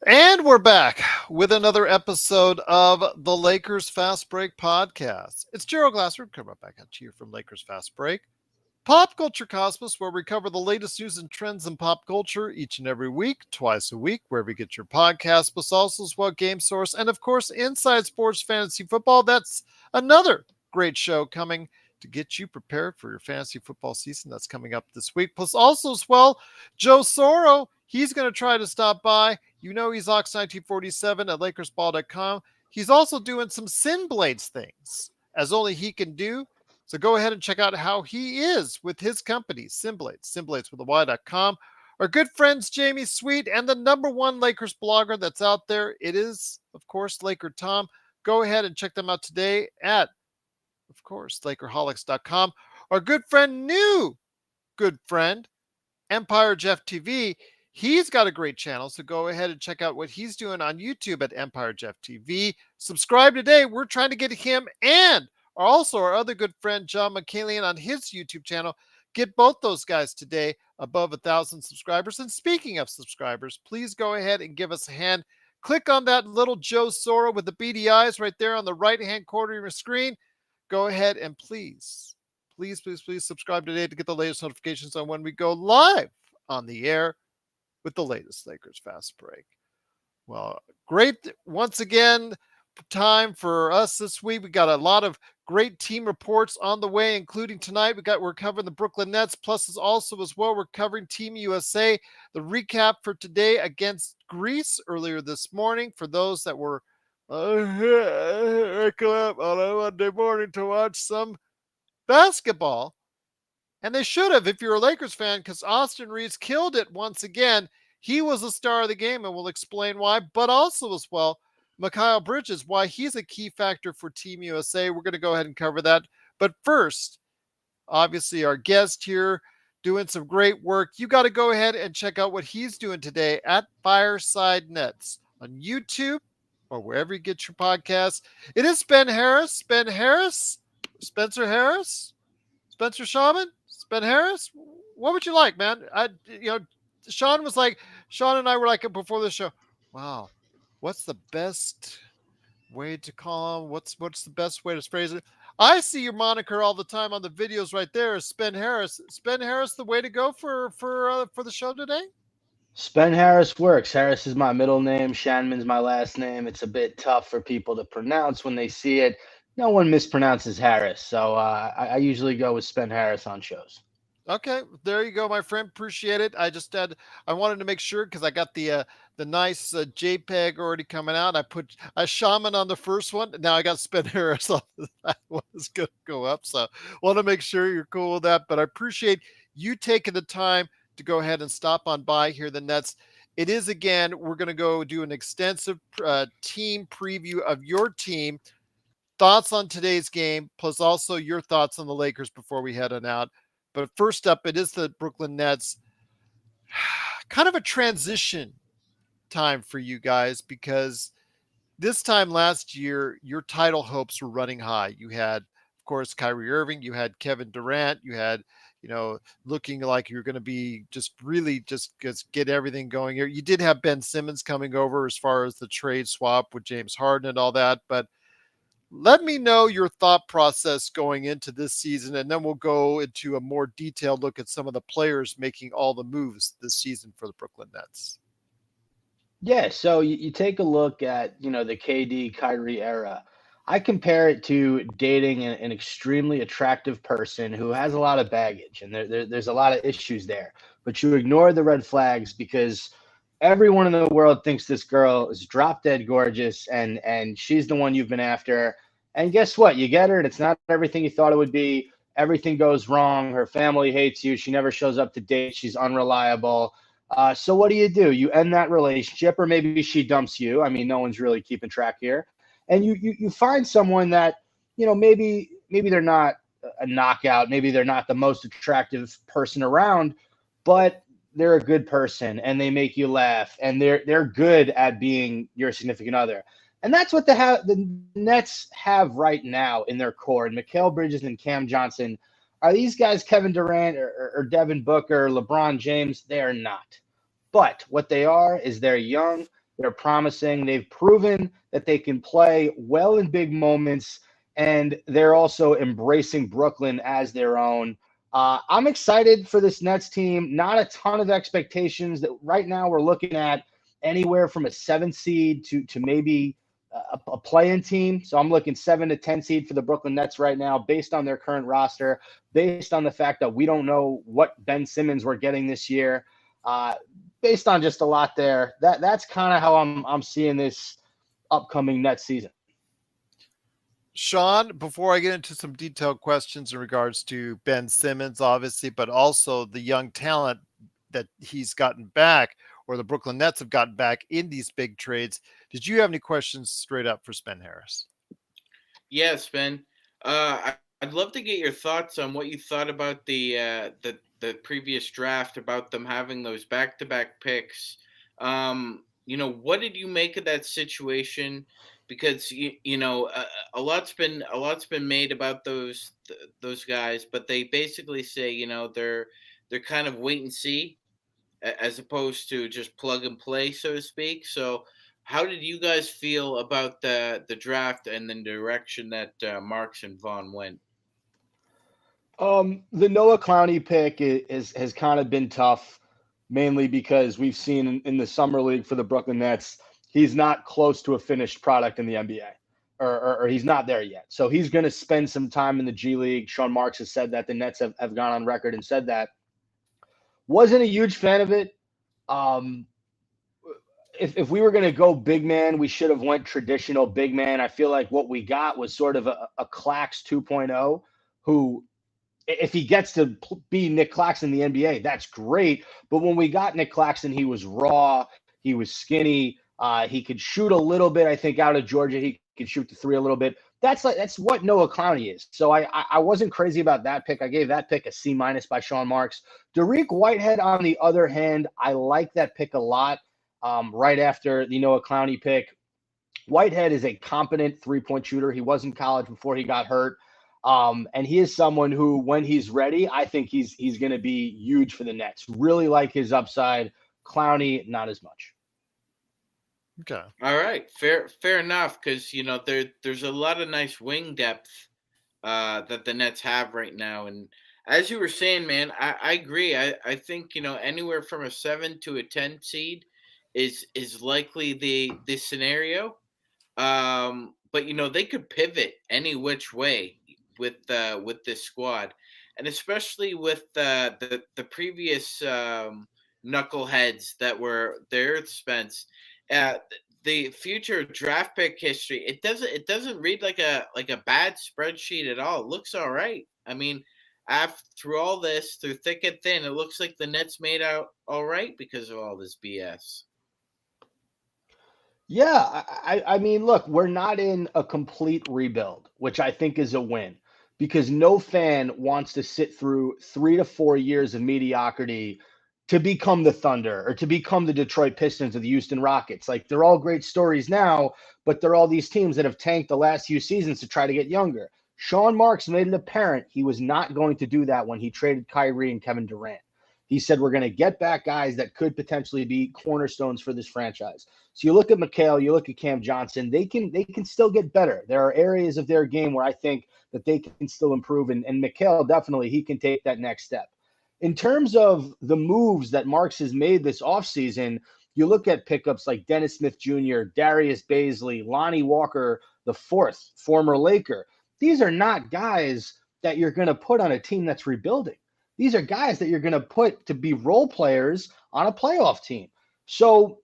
And we're back with another episode of the Lakers Fast Break podcast. It's Gerald Glasser coming back at you from Lakers Fast Break, Pop Culture Cosmos, where we cover the latest news and trends in pop culture each and every week, twice a week, wherever you get your podcast, but also as well Game Source, and of course Inside Sports Fantasy Football. That's another great show coming to get you prepared for your fantasy football season that's coming up this week. Plus, also as well, Joe Soro, he's going to try to stop by. You know he's Ox1947 at LakersBall.com. He's also doing some Sin Blades things, as only he can do. So go ahead and check out how he is with his company, Simblades with a Y.com. Our good friends Jamie Sweet and the number one Lakers blogger that's out there. It is, of course, Laker Tom. Go ahead and check them out today at, of course, Lakerholics.com. Our good friend, Empire Jeff TV. He's got a great channel, so go ahead and check out what he's doing on YouTube at Empire Jeff TV. Subscribe today. We're trying to get him and also our other good friend John McCallion on his YouTube channel. Get both those guys today above 1,000 subscribers. And speaking of subscribers, please go ahead and give us a hand. Click on that little Joe Soro with the beady eyes right there on the right-hand corner of your screen. Go ahead and please subscribe today to get the latest notifications on when we go live on the air with the latest Lakers Fast Break. Well, great once again time for us this week. We got a lot of great team reports on the way, including tonight. We're covering the Brooklyn Nets, plus also as well we're covering Team USA. The recap for today against Greece earlier this morning for those that were waking up on a Monday morning to watch some basketball. And they should have if you're a Lakers fan, because Austin Reaves killed it once again. He was the star of the game, and we'll explain why. But also as well, Mikal Bridges, why he's a key factor for Team USA. We're going to go ahead and cover that. But first, obviously, our guest here doing some great work. You got to go ahead and check out what he's doing today at Fireside Nets on YouTube or wherever you get your podcasts. It is SpenHarris. SpenHarris? Spenser Harris? Spenser Shanman? SpenHarris? What would you like, man? Sean and I were like before the show. Wow, what's the best way to call him? What's the best way to phrase it? I see your moniker all the time on the videos right there. SpenHarris. SpenHarris, the way to go for the show today? SpenHarris works. Harris is my middle name. Shanman's my last name. It's a bit tough for people to pronounce when they see it. No one mispronounces Harris, so I usually go with SpenHarris on shows. Okay, there you go, my friend. Appreciate it. I wanted to make sure because I got the nice JPEG already coming out. I put a shaman on the first one. Now I got SpenHarris on that one is going to go up. So want to make sure you're cool with that. But I appreciate you taking the time to go ahead and stop on by here the Nets. It is again. We're going to go do an extensive team preview of your team. Thoughts on today's game, plus also your thoughts on the Lakers before we head on out. But first up, it is the Brooklyn Nets. Kind of a transition time for you guys because this time last year, your title hopes were running high. You had, of course, Kyrie Irving. You had Kevin Durant. You had, looking like you're going to be just really just get everything going here. You did have Ben Simmons coming over as far as the trade swap with James Harden and all that. But let me know your thought process going into this season, and then we'll go into a more detailed look at some of the players making all the moves this season for the Brooklyn Nets. Yeah, so you take a look at, the KD Kyrie era. I compare it to dating an extremely attractive person who has a lot of baggage, and there's a lot of issues there. But you ignore the red flags because everyone in the world thinks this girl is drop dead gorgeous, and she's the one you've been after. And guess what? You get her, and it's not everything you thought it would be. Everything goes wrong. Her family hates you. She never shows up to date. She's unreliable. So what do? You end that relationship, or maybe she dumps you. I mean, no one's really keeping track here. And you find someone that, maybe they're not a knockout. Maybe they're not the most attractive person around, but they're a good person and they make you laugh and they're good at being your significant other. And that's what the Nets have right now in their core. And Mikal Bridges and Cam Johnson, are these guys Kevin Durant or Devin Booker or LeBron James? They are not. But what they are is they're young, They're promising. They've proven that they can play well in big moments, and they're also embracing Brooklyn as their own. I'm excited for this Nets team. Not a ton of expectations. That right now we're looking at anywhere from a 7 seed to maybe a play-in team. So I'm looking 7 to 10 seed for the Brooklyn Nets right now, based on their current roster, based on the fact that we don't know what Ben Simmons we're getting this year, based on just a lot there. That's kind of how I'm seeing this upcoming Nets season. Sean, before I get into some detailed questions in regards to Ben Simmons, obviously, but also the young talent that he's gotten back or the Brooklyn Nets have gotten back in these big trades, did you have any questions straight up for SpenHarris? Yes, Ben. I'd love to get your thoughts on what you thought about the previous draft, about them having those back to back picks. What did you make of that situation? Because a lot's been made about those guys, but they basically say they're kind of wait and see, as opposed to just plug and play, so to speak. So, how did you guys feel about the draft and the direction that Marks and Vaughn went? The Noah Clowney pick has kind of been tough, mainly because we've seen in the summer league for the Brooklyn Nets, he's not close to a finished product in the NBA, or he's not there yet. So he's going to spend some time in the G League. Sean Marks has said that. The Nets have gone on record and said that. Wasn't a huge fan of it. Um, if we were going to go big man, we should have went traditional big man. I feel like what we got was sort of a Clax 2.0, who, if he gets to be Nick Claxton in the NBA, that's great. But when we got Nick Claxton, he was raw, he was skinny, he could shoot a little bit. I think out of Georgia, he could shoot the three a little bit. That's what Noah Clowney is. So I wasn't crazy about that pick. I gave that pick a C- by Sean Marks. Dariq Whitehead, on the other hand, I like that pick a lot. Right after the Noah Clowney pick, Whitehead is a competent three-point shooter. He was in college before he got hurt. And he is someone who, when he's ready, I think he's going to be huge for the Nets. Really like his upside. Clowney, not as much. Okay. All right, fair enough. Because there's a lot of nice wing depth that the Nets have right now, and as you were saying, man, I agree. I think anywhere from a 7 to a 10 seed is likely the scenario. But they could pivot any which way with this squad, and especially with the previous knuckleheads that were there, Spence. Uh, the future draft pick history, it doesn't read like a bad spreadsheet at all. It looks all right. I mean, after through all this, through thick and thin, it looks like the Nets made out all right because of all this BS. Yeah, I mean, look, we're not in a complete rebuild, which I think is a win, because no fan wants to sit through 3 to 4 years of mediocrity to become the Thunder or to become the Detroit Pistons or the Houston Rockets. Like, they're all great stories now, but they're all these teams that have tanked the last few seasons to try to get younger. Sean Marks made it apparent he was not going to do that when he traded Kyrie and Kevin Durant. He said, we're going to get back guys that could potentially be cornerstones for this franchise. So you look at McHale, you look at Cam Johnson, they can still get better. There are areas of their game where I think that they can still improve. And McHale, definitely, he can take that next step. In terms of the moves that Marks has made this offseason, you look at pickups like Dennis Smith Jr., Darius Baisley, Lonnie Walker, the fourth, former Laker. These are not guys that you're going to put on a team that's rebuilding. These are guys that you're going to put to be role players on a playoff team. So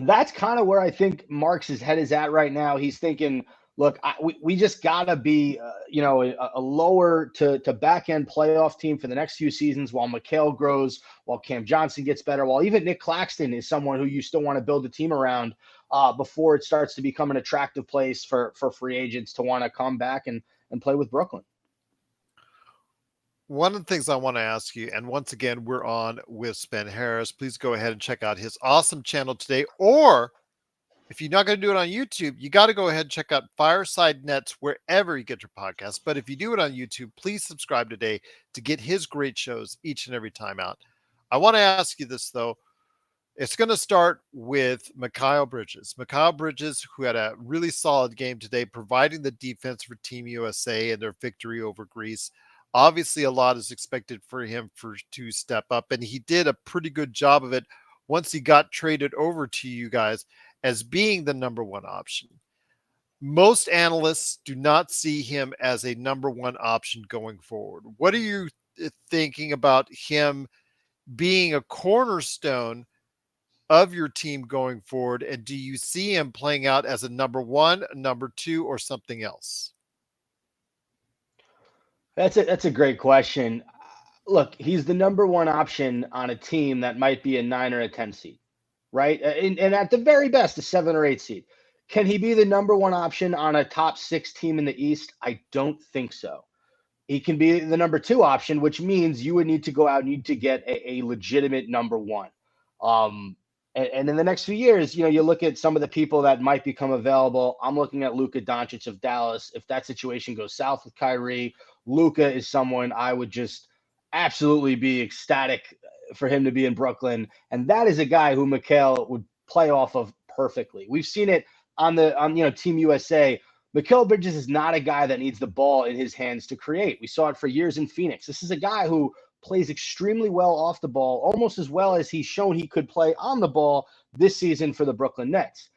that's kind of where I think Marks' head is at right now. He's thinking, look, we just got to be, a lower to back end playoff team for the next few seasons while McHale grows, while Cam Johnson gets better, while even Nick Claxton is someone who you still want to build a team around before it starts to become an attractive place for free agents to want to come back and play with Brooklyn. One of the things I want to ask you, and once again, we're on with SpenHarris. Please go ahead and check out his awesome channel today. Or if you're not going to do it on YouTube, you got to go ahead and check out Fireside Nets wherever you get your podcasts. But if you do it on YouTube, please subscribe today to get his great shows each and every time out. I want to ask you this, though. It's going to start with Mikal Bridges. Mikal Bridges, who had a really solid game today, providing the defense for Team USA and their victory over Greece. Obviously, a lot is expected for him to step up, and he did a pretty good job of it once he got traded over to you guys as being the number one option. Most analysts do not see him as a number one option going forward. What are you thinking about him being a cornerstone of your team going forward? And do you see him playing out as a number one, a number two, or something else? That's a great question. Look, he's the number one option on a team that might be a 9 or a 10 seed, right? And at the very best, a 7 or 8 seed. Can he be the number one option on a top 6 team in the East? I don't think so. He can be the number two option, which means you would need to go out and need to get a legitimate number one. And in the next few years, you look at some of the people that might become available. I'm looking at Luka Doncic of Dallas. If that situation goes south with Kyrie, Luka is someone I would just absolutely be ecstatic for him to be in Brooklyn. And that is a guy who Mikal would play off of perfectly. We've seen it on Team USA. Mikal Bridges is not a guy that needs the ball in his hands to create. We saw it for years in Phoenix. This is a guy who plays extremely well off the ball, almost as well as he's shown he could play on the ball this season for the Brooklyn Nets.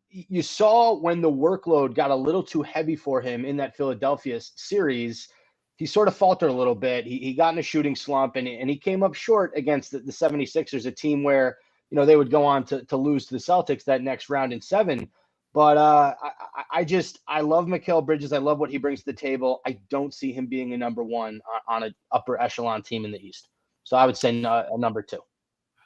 You saw when the workload got a little too heavy for him in that Philadelphia series, he sort of faltered a little bit. He got in a shooting slump, and he came up short against the 76ers, a team where they would go on to lose to the Celtics that next round in 7. But I love Mikal Bridges. I love what he brings to the table. I don't see him being a number one on an upper echelon team in the East. So I would say a number 2.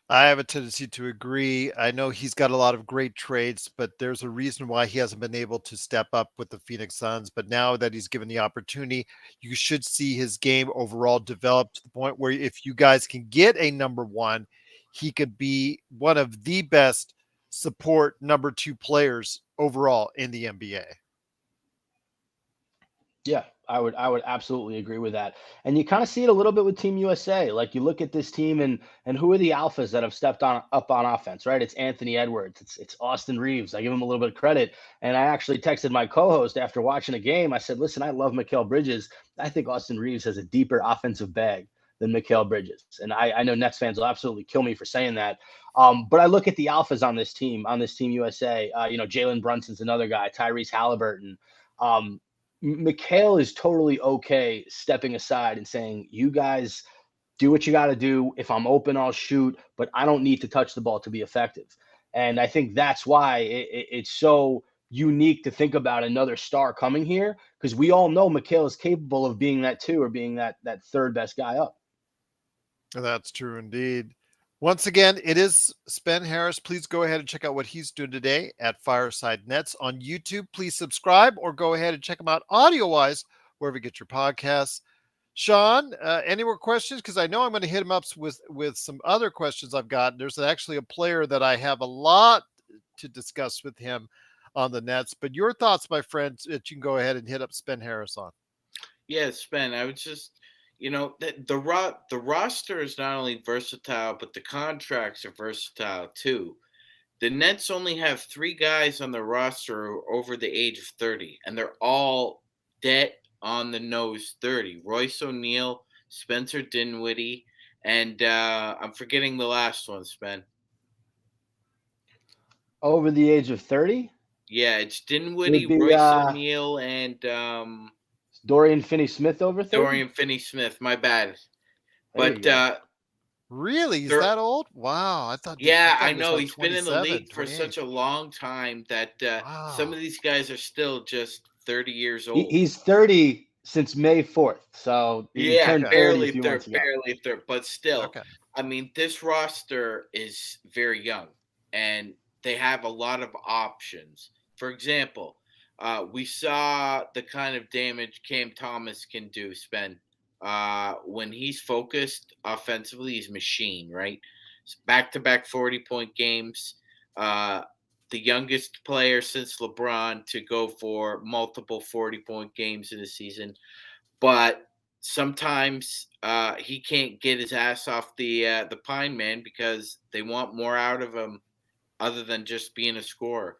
I have a tendency to agree. I know he's got a lot of great traits, but there's a reason why he hasn't been able to step up with the Phoenix Suns. But now that he's given the opportunity, you should see his game overall develop to the point where if you guys can get a number one, he could be one of the best support number 2 players overall in the NBA. Yeah, I would absolutely agree with that. And you kind of see it a little bit with Team USA. Like you look at this team and who are the alphas that have stepped up on offense, right? It's Anthony Edwards, it's Austin Reaves. I give him a little bit of credit. And I actually texted my co-host after watching a game. I said, "Listen, I love Mikal Bridges. I think Austin Reaves has a deeper offensive bag than Mikal Bridges." And I know Nets fans will absolutely kill me for saying that. But I look at the alphas on this team USA. Jalen Brunson's another guy, Tyrese Halliburton. Mikal is totally okay stepping aside and saying, "You guys do what you got to do. If I'm open, I'll shoot, but I don't need to touch the ball to be effective." And I think that's why it's so unique to think about another star coming here, because we all know Mikal is capable of being that 2 or being that third best guy up. That's true indeed. Once again, it is SpenHarris. Please go ahead and check out what he's doing today at Fireside Nets on YouTube. Please subscribe or go ahead and check him out audio-wise wherever you get your podcasts. Sean, any more questions? Because I know I'm going to hit him up with some other questions I've got. There's actually a player that I have a lot to discuss with him on the Nets. But your thoughts, my friend, that you can go ahead and hit up SpenHarris on. Yeah, Spen, I would just the roster is not only versatile, but the contracts are versatile too. The Nets only have 3 guys on the roster over the age of 30, and they're all dead on the nose 30. Royce O'Neal, Spencer Dinwiddie, and I'm forgetting the last one, Spen. Over the age of 30? Yeah, it's Dinwiddie, Would be Royce O'Neal, and Dorian Finney-Smith over 30? Dorian Finney-Smith. My bad. There But really, he's that old? Wow, I thought. Yeah, I I know. like He's been in the league for 28. such a long time that some of these guys are still just 30 years old. He's 30 since May 4th. So he turned 30 a few months ago. Barely 30. But still, Okay. I mean, this roster is very young, and they have a lot of options. For example, we saw the kind of damage Cam Thomas can do, Spen. When he's focused offensively, he's a machine, right? Back-to-back 40-point games. The youngest player since LeBron to go for multiple 40-point games in a season. But sometimes he can't get his ass off the pine, man, because they want more out of him other than just being a scorer.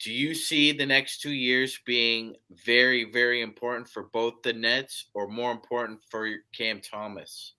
Do you see the next 2 years being very, very important for both the Nets, or more important for Cam Thomas?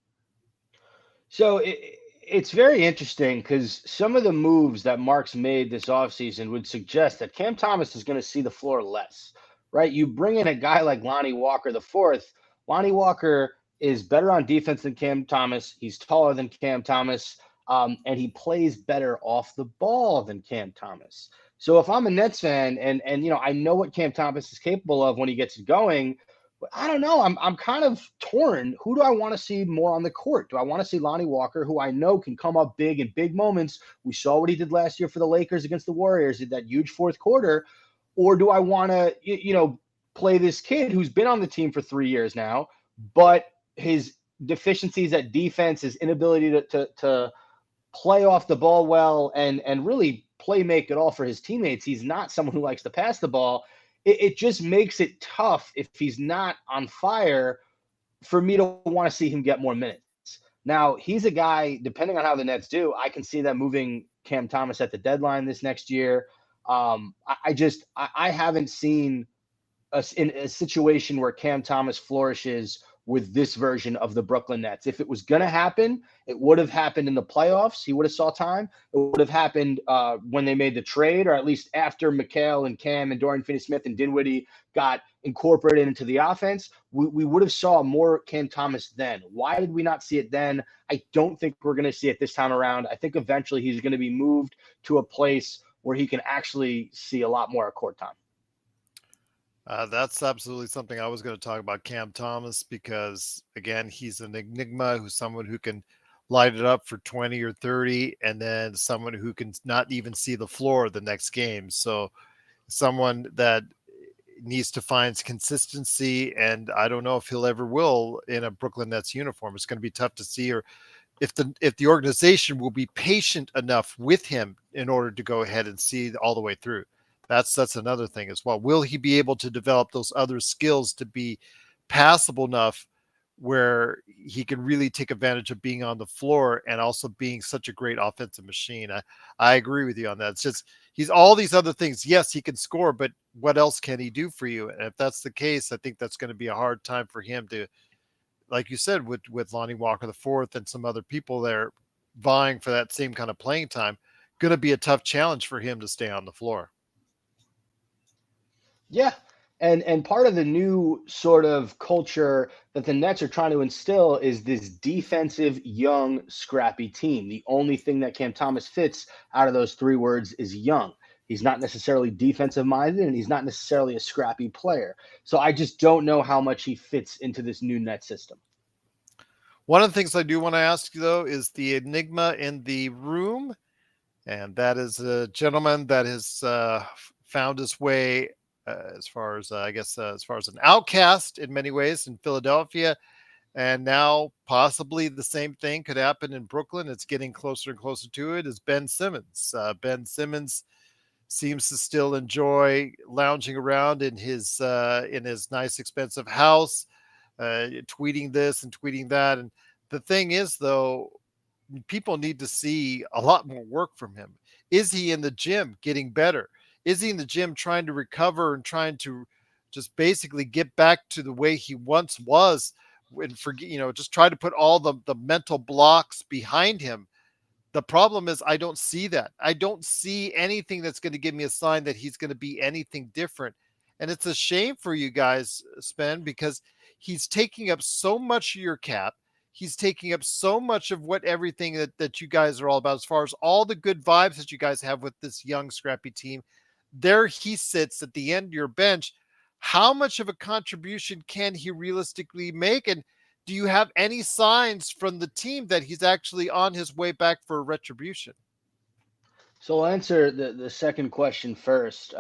So it's very interesting because some of the moves that Mark's made this offseason would suggest that Cam Thomas is going to see the floor less, right? You bring in a guy like Lonnie Walker the fourth. Lonnie Walker is better on defense than Cam Thomas. He's taller than Cam Thomas, and he plays better off the ball than Cam Thomas. So if I'm a Nets fan and I know what Cam Thomas is capable of when he gets going, but I don't know. I'm kind of torn. Who do I want to see more on the court? Do I want to see Lonnie Walker, who I know can come up big in big moments? We saw what he did last year for the Lakers against the Warriors in that huge fourth quarter. Or do I want to, play this kid who's been on the team for 3 years now, but his deficiencies at defense, his inability to play off the ball well and really play make it all for his teammates. He's not someone who likes to pass the ball. It just makes it tough if he's not on fire for me to want to see him get more minutes. Now, he's a guy, depending on how the Nets do, I can see them moving Cam Thomas at the deadline this next year. I haven't seen us in a situation where Cam Thomas flourishes with this version of the Brooklyn Nets. If it was going to happen, it would have happened in the playoffs. He would have saw time. It would have happened when they made the trade, or at least after McHale and Cam and Dorian Finney-Smith and Dinwiddie got incorporated into the offense. We would have saw more Cam Thomas then. Why did we not see it then? I don't think we're going to see it this time around. I think eventually he's going to be moved to a place where he can actually see a lot more court time. That's absolutely something I was going to talk about, Cam Thomas, because again, he's an enigma, who's someone who can light it up for 20 or 30, and then someone who can not even see the floor the next game. So someone that needs to find consistency, and I don't know if he'll ever will in a Brooklyn Nets uniform. It's going to be tough to see, or if the organization will be patient enough with him in order to go ahead and see all the way through. That's another thing as well. Will he be able to develop those other skills to be passable enough where he can really take advantage of being on the floor and also being such a great offensive machine? I agree with you on that. It's just, he's all these other things. Yes, he can score, but what else can he do for you? And if that's the case, I think that's going to be a hard time for him to, like you said, with Lonnie Walker the fourth and some other people there vying for that same kind of playing time, going to be a tough challenge for him to stay on the floor. Yeah. And part of the new sort of culture that the Nets are trying to instill is this defensive, young, scrappy team. The only thing that Cam Thomas fits out of those three words is young. He's not necessarily defensive minded, and he's not necessarily a scrappy player. So I just don't know how much he fits into this new net system. One of the things I do want to ask you, though, is the enigma in the room. And that is a gentleman that has found his way as far as an outcast in many ways in Philadelphia. And now possibly the same thing could happen in Brooklyn. It's getting closer and closer to it, is Ben Simmons. Ben Simmons seems to still enjoy lounging around in his nice, expensive house, tweeting this and tweeting that. And the thing is, though, people need to see a lot more work from him. Is he in the gym getting better? Is he in the gym trying to recover and trying to just basically get back to the way he once was, and forget, just try to put all the mental blocks behind him? The problem is I don't see that. I don't see anything that's going to give me a sign that he's going to be anything different. And it's a shame for you guys, Spen, because he's taking up so much of your cap. He's taking up so much of what everything that you guys are all about, as far as all the good vibes that you guys have with this young, scrappy team. There he sits at the end of your bench. How much of a contribution can he realistically make? And do you have any signs from the team that he's actually on his way back for retribution? So I'll answer the second question first.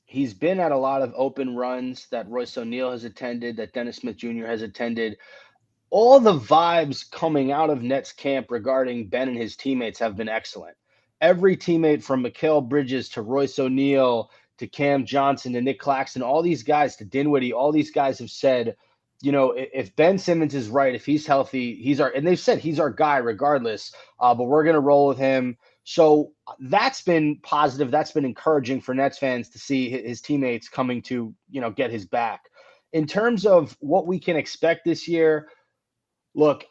He's been at a lot of open runs that Royce O'Neal has attended, that Dennis Smith Jr. has attended. All the vibes coming out of Nets camp regarding Ben and his teammates have been excellent. Every teammate from Mikal Bridges to Royce O'Neal to Cam Johnson to Nick Claxton, all these guys to Dinwiddie, all these guys have said if Ben Simmons is right, if he's healthy, and they've said he's our guy regardless, but we're going to roll with him. So that's been positive. That's been encouraging for Nets fans to see his teammates coming to, get his back. In terms of what we can expect this year, look,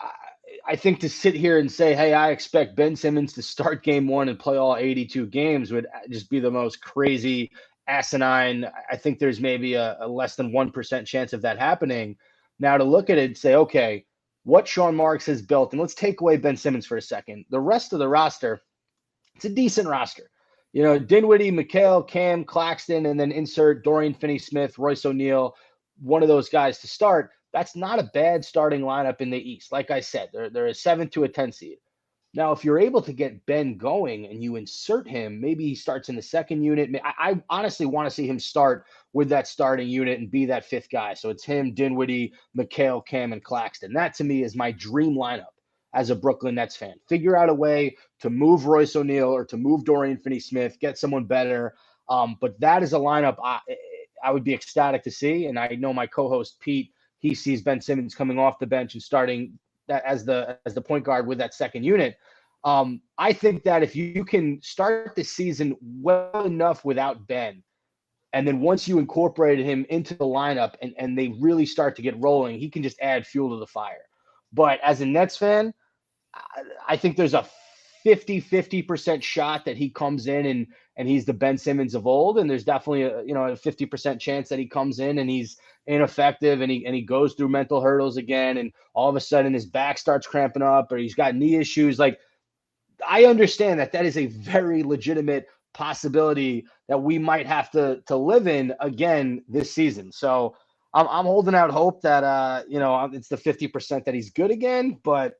I think to sit here and say, hey, I expect Ben Simmons to start game one and play all 82 games would just be the most crazy, asinine. I think there's maybe a less than 1% chance of that happening. Now, to look at it and say, okay, what Sean Marks has built, and let's take away Ben Simmons for a second. The rest of the roster, it's a decent roster. Dinwiddie, McHale, Cam, Claxton, and then insert Dorian Finney-Smith, Royce O'Neal, one of those guys to start. That's not a bad starting lineup in the East. Like I said, they're a 7 to a 10 seed. Now, if you're able to get Ben going and you insert him, maybe he starts in the second unit. I honestly want to see him start with that starting unit and be that fifth guy. So it's him, Dinwiddie, McHale, Cam, and Claxton. That to me is my dream lineup as a Brooklyn Nets fan. Figure out a way to move Royce O'Neal or to move Dorian Finney-Smith, get someone better. But that is a lineup I would be ecstatic to see. And I know my co-host Pete, he sees Ben Simmons coming off the bench and starting that as the point guard with that second unit. I think that if you can start the season well enough without Ben, and then once you incorporated him into the lineup and they really start to get rolling, he can just add fuel to the fire. But as a Nets fan, I think there's a 50% shot that he comes in and he's the Ben Simmons of old. And there's definitely a 50% chance that he comes in and he's ineffective and he goes through mental hurdles again. And all of a sudden his back starts cramping up or he's got knee issues. Like, I understand that is a very legitimate possibility that we might have to live in again this season. So I'm holding out hope that, it's the 50% that he's good again, but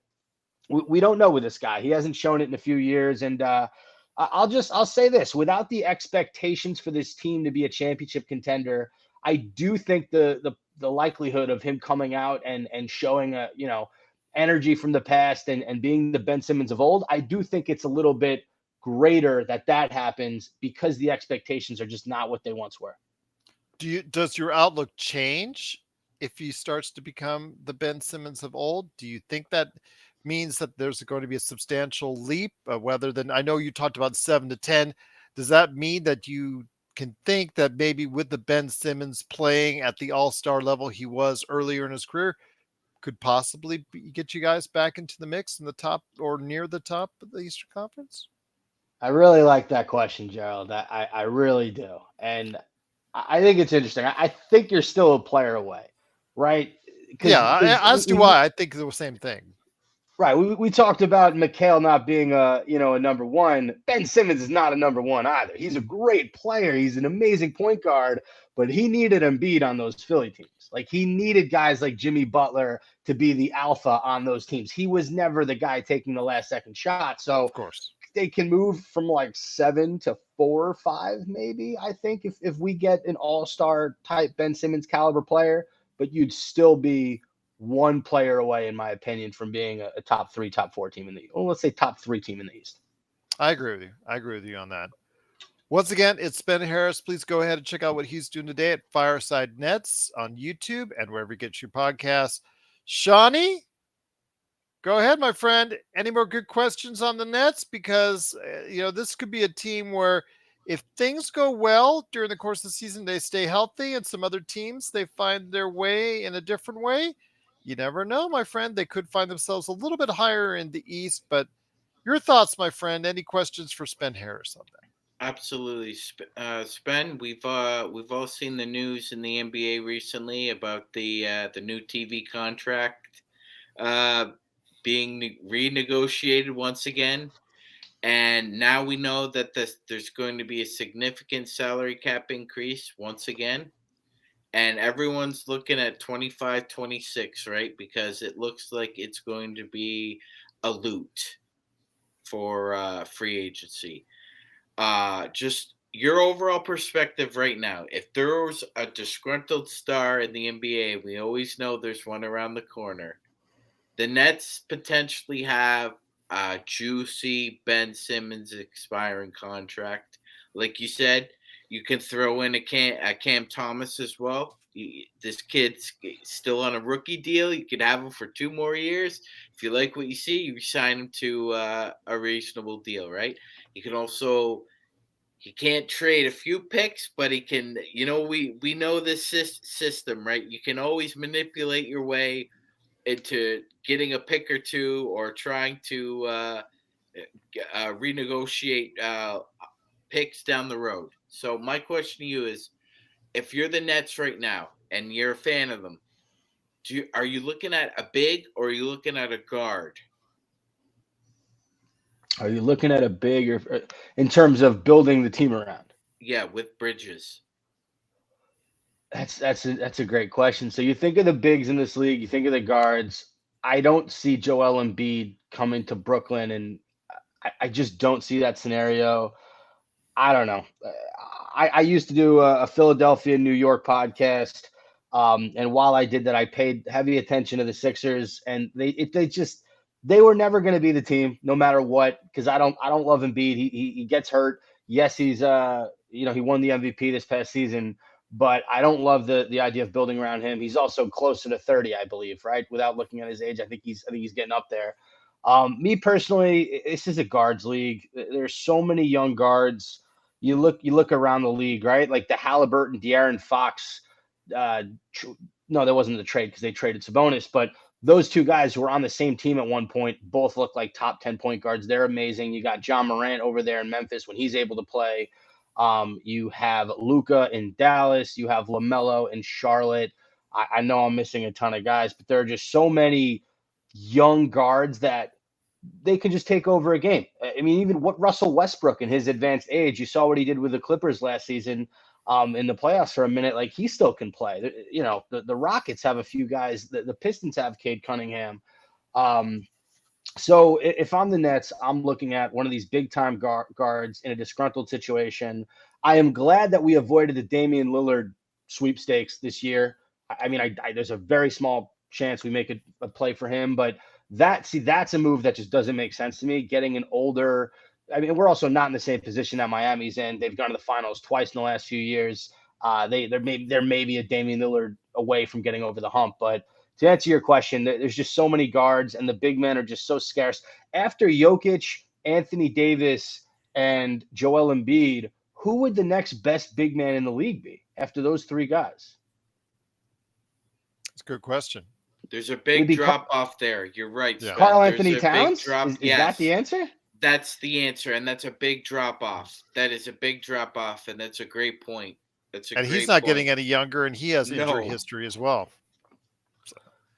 we don't know with this guy. He hasn't shown it in a few years. And I'll say this, without the expectations for this team to be a championship contender, I do think the likelihood of him coming out and showing energy from the past and being the Ben Simmons of old, I do think it's a little bit greater that happens because the expectations are just not what they once were. Does your outlook change if he starts to become the Ben Simmons of old? Do you think that means that there's going to be a substantial leap, whether than I know you talked about 7 to 10. Does that mean that you can think that maybe with the Ben Simmons playing at the all-star level he was earlier in his career could possibly get you guys back into the mix in the top or near the top of the Eastern Conference? I really like that question, Gerald. I really do. And I think it's interesting. I think you're still a player away, right? Yeah, as do I. I think the same thing. Right. We talked about McHale not being a number one. Ben Simmons is not a number one either. He's a great player. He's an amazing point guard, but he needed Embiid on those Philly teams. Like, he needed guys like Jimmy Butler to be the alpha on those teams. He was never the guy taking the last second shot. So of course they can move from like 7 to 4 or 5, maybe, I think, if we get an all-star type Ben Simmons caliber player, but you'd still be one player away, in my opinion, from being a top 3, top 4 team in the, well, let's say top 3 team in the East. I agree with you. I agree with you on that. Once again, it's SpenHarris. Please go ahead and check out what he's doing today at Fireside Nets on YouTube and wherever you get your podcasts. Shawnee, go ahead, my friend. Any more good questions on the Nets? Because, this could be a team where if things go well during the course of the season, they stay healthy, and some other teams, they find their way in a different way. You never know, my friend. They could find themselves a little bit higher in the East. But your thoughts, my friend. Any questions for SpenHarris on that? Absolutely, Spen. We've all seen the news in the NBA recently about the new TV contract being renegotiated once again, and now we know that there's going to be a significant salary cap increase once again, and everyone's looking at 25-26, right? Because it looks like it's going to be a loot for free agency. Just your overall perspective right now. If there was a disgruntled star in the NBA, we always know there's one around the corner. The Nets potentially have a juicy Ben Simmons expiring contract. Like you said, You can throw in a Cam Thomas as well. This kid's still on a rookie deal. You could have him for 2 more years. If you like what you see, you sign him to a reasonable deal, right? You can also he can't trade a few picks, but he can. We know this system, right? You can always manipulate your way into getting a pick or two, or trying to renegotiate picks down the road. So my question to you is, if you're the Nets right now and you're a fan of them, are you looking at a big or are you looking at a guard? Are you looking at a big or in terms of building the team around? Yeah, with Bridges. That's a great question. So you think of the bigs in this league, you think of the guards. I don't see Joel Embiid coming to Brooklyn, and I just don't see that scenario. I don't know. I used to do a Philadelphia, New York podcast, and while I did that, I paid heavy attention to the Sixers, and they were never going to be the team, no matter what. Because I don't love Embiid. He gets hurt. Yes, he's he won the MVP this past season, but I don't love the idea of building around him. He's also closer to 30, I believe, right? Without looking at his age, I think he's getting up there. Me personally, this is a guards league. There's so many young guards. You look around the league, right? Like the Halliburton, De'Aaron Fox. Uh, no, that wasn't the trade because they traded Sabonis, but those two guys who were on the same team at one point both look like top 10 point guards. They're amazing. You got John Morant over there in Memphis when he's able to play. You have Luka in Dallas. You have LaMelo in Charlotte. I know I'm missing a ton of guys, but there are just so many young guards that they could just take over a game. I mean, even what Russell Westbrook in his advanced age, you saw what he did with the Clippers last season in the playoffs for a minute. Like he still can play. The Rockets have a few guys. The Pistons have Cade Cunningham. Um, so if I'm the Nets, I'm looking at one of these big time guards in a disgruntled situation. I am glad that we avoided the Damian Lillard sweepstakes this year. I mean, there's a very small chance we make a play for him, but that's a move that just doesn't make sense to me. Getting an older, I mean, we're also not in the same position that Miami's in. They've gone to the finals twice in the last few years. There may be a Damian Lillard away from getting over the hump, but to answer your question, there's just so many guards, and the big men are just so scarce. After Jokic, Anthony Davis, and Joel Embiid, who would the next best big man in the league be after those three guys? That's a good question. There's a big drop off there. You're right, Yeah. Spen. Karl There's Anthony a Towns? big drop. Is Yes, that the answer? that's the answer, and that's a big drop off. That is a big drop off, and that's a great point. That's a And he's great not point. getting any younger, and he has injury No, history as well.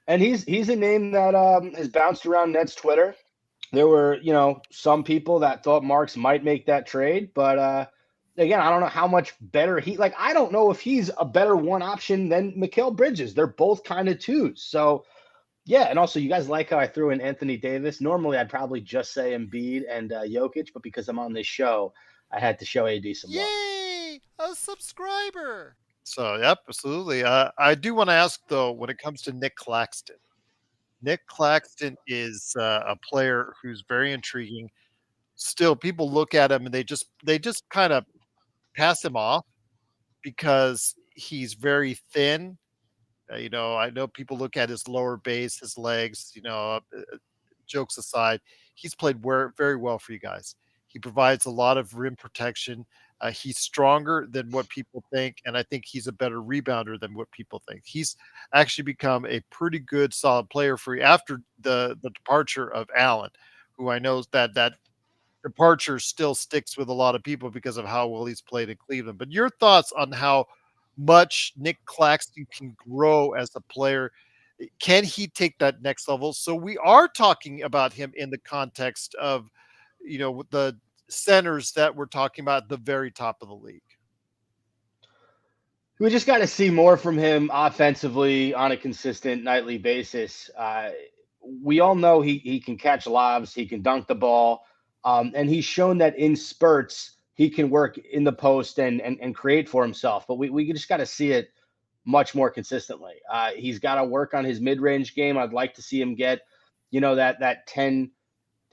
And he's a name that has bounced around Nets Twitter. There were, some people that thought Marks might make that trade, but again, I don't know how much better I don't know if he's a better one option than Mikal Bridges. They're both kind of twos. So yeah, and also you guys like how I threw in Anthony Davis. Normally I'd probably just say Embiid and Jokic, but because I'm on this show, I had to show AD some love. Yay! A subscriber. So, yep, absolutely. I do want to ask though, when it comes to Nick Claxton. Nick Claxton is a player who's very intriguing. Still, people look at him and they just kind of pass him off because he's very thin. I know people look at his lower base, his legs. Jokes aside, he's played very well for you guys. He provides a lot of rim protection. He's stronger than what people think, and I think he's a better rebounder than what people think. He's actually become a pretty good, solid player for you after the departure of Allen, who I know that departure still sticks with a lot of people because of how well he's played in Cleveland. But your thoughts on how much Nick Claxton can grow as a player? Can he take that next level? So we are talking about him in the context of, the centers that we're talking about at the very top of the league. We just got to see more from him offensively on a consistent nightly basis. We all know he can catch lobs, he can dunk the ball, and he's shown that in spurts he can work in the post and create for himself. But we just got to see it much more consistently. He's got to work on his mid-range game. I'd like to see him get, that 10,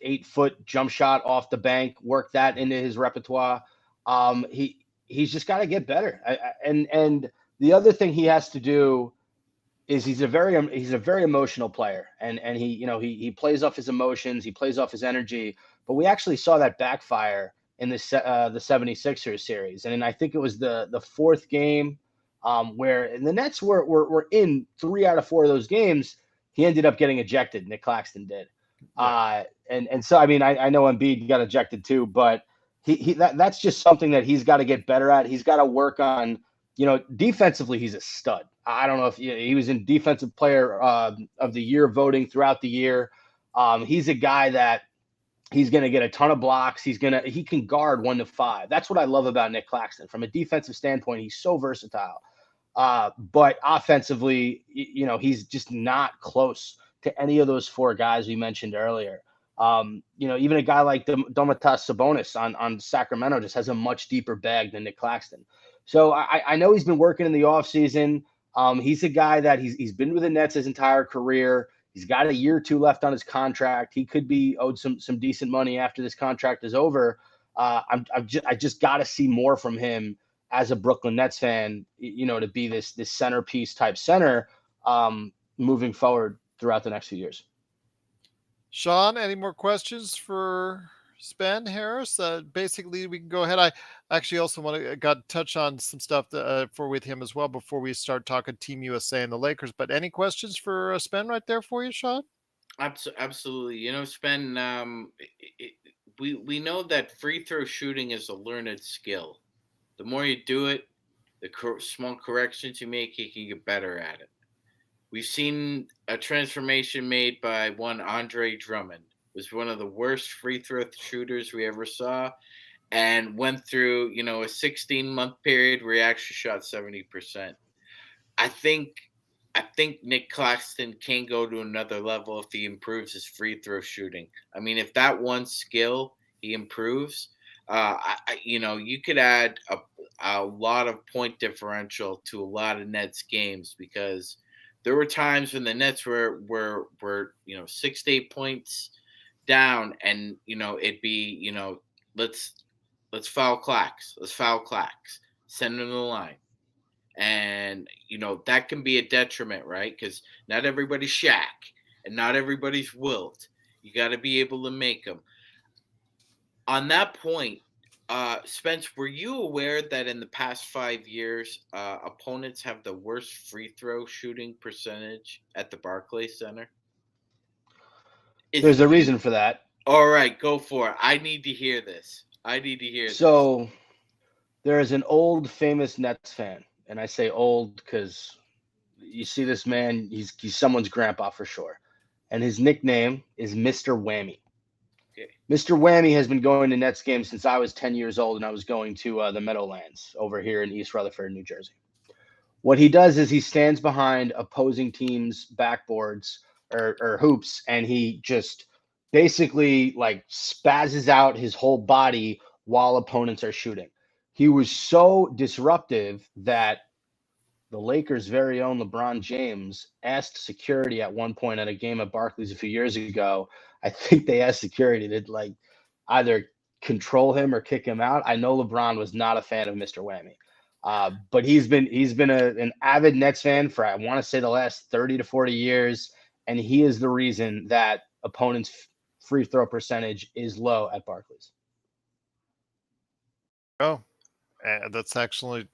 8-foot jump shot off the bank, work that into his repertoire. he's just got to get better. And the other thing he has to do is he's a very emotional player, and he plays off his emotions, he plays off his energy. But we actually saw that backfire in the 76ers series, and I think it was the fourth game where the Nets were in 3 out of 4 of those games. He ended up getting ejected. Nick Claxton did. Yeah. And so, I mean, I know Embiid got ejected too, but that's just something that he's got to get better at. He's got to work on, defensively, he's a stud. I don't know if he was in defensive player of the year voting throughout the year. He's a guy that he's going to get a ton of blocks. He can guard 1 to 5. That's what I love about Nick Claxton. From a defensive standpoint, he's so versatile. But offensively, he's just not close to any of those 4 guys we mentioned earlier. Even a guy like Domantas Sabonis on Sacramento just has a much deeper bag than Nick Claxton. So I know he's been working in the offseason. He's a guy that he's been with the Nets his entire career. He's got a year or 2 left on his contract. He could be owed some decent money after this contract is over. I just got to see more from him as a Brooklyn Nets fan, to be this centerpiece type center moving forward throughout the next few years. Sean, any more questions for SpenHarris? Basically, we can go ahead. I actually also got to touch on some stuff with him as well before we start talking Team USA and the Lakers. But any questions for Spen right there for you, Sean? Absolutely. Spen, we know that free throw shooting is a learned skill. The more you do it, the small corrections you make, you can get better at it. We've seen a transformation made by one Andre Drummond. Was one of the worst free throw shooters we ever saw, and went through, a 16-month period where he actually shot 70%. I think Nick Claxton can go to another level if he improves his free throw shooting. I mean, if that one skill he improves, you could add a lot of point differential to a lot of Nets games, because there were times when the Nets were 6 to 8 points down, and it'd be let's foul Clax, send him to the line, and that can be a detriment, right? Because not everybody's Shaq and not everybody's Wilt. You got to be able to make them. On that point, Spence, were you aware that in the past 5 years, opponents have the worst free throw shooting percentage at the Barclays Center? There's a reason for that. All right, go for it. I need to hear this. So there is an old famous Nets fan, and I say old because you see this man, he's someone's grandpa for sure, and his nickname is Mr. Whammy. Okay. Mr. Whammy has been going to Nets games since I was 10 years old, and I was going to the Meadowlands over here in East Rutherford, New Jersey. What he does is he stands behind opposing teams' backboards or hoops, and he just basically like spazzes out his whole body while opponents are shooting. He was so disruptive that the Lakers' very own LeBron James asked security at one point at a game at Barclays a few years ago. I think they asked security to like either control him or kick him out. I know LeBron was not a fan of Mr. Whammy, but he's been an avid Nets fan for, I want to say, the last 30 to 40 years, and he is the reason that opponents' free throw percentage is low at Barclays. Oh, that's excellent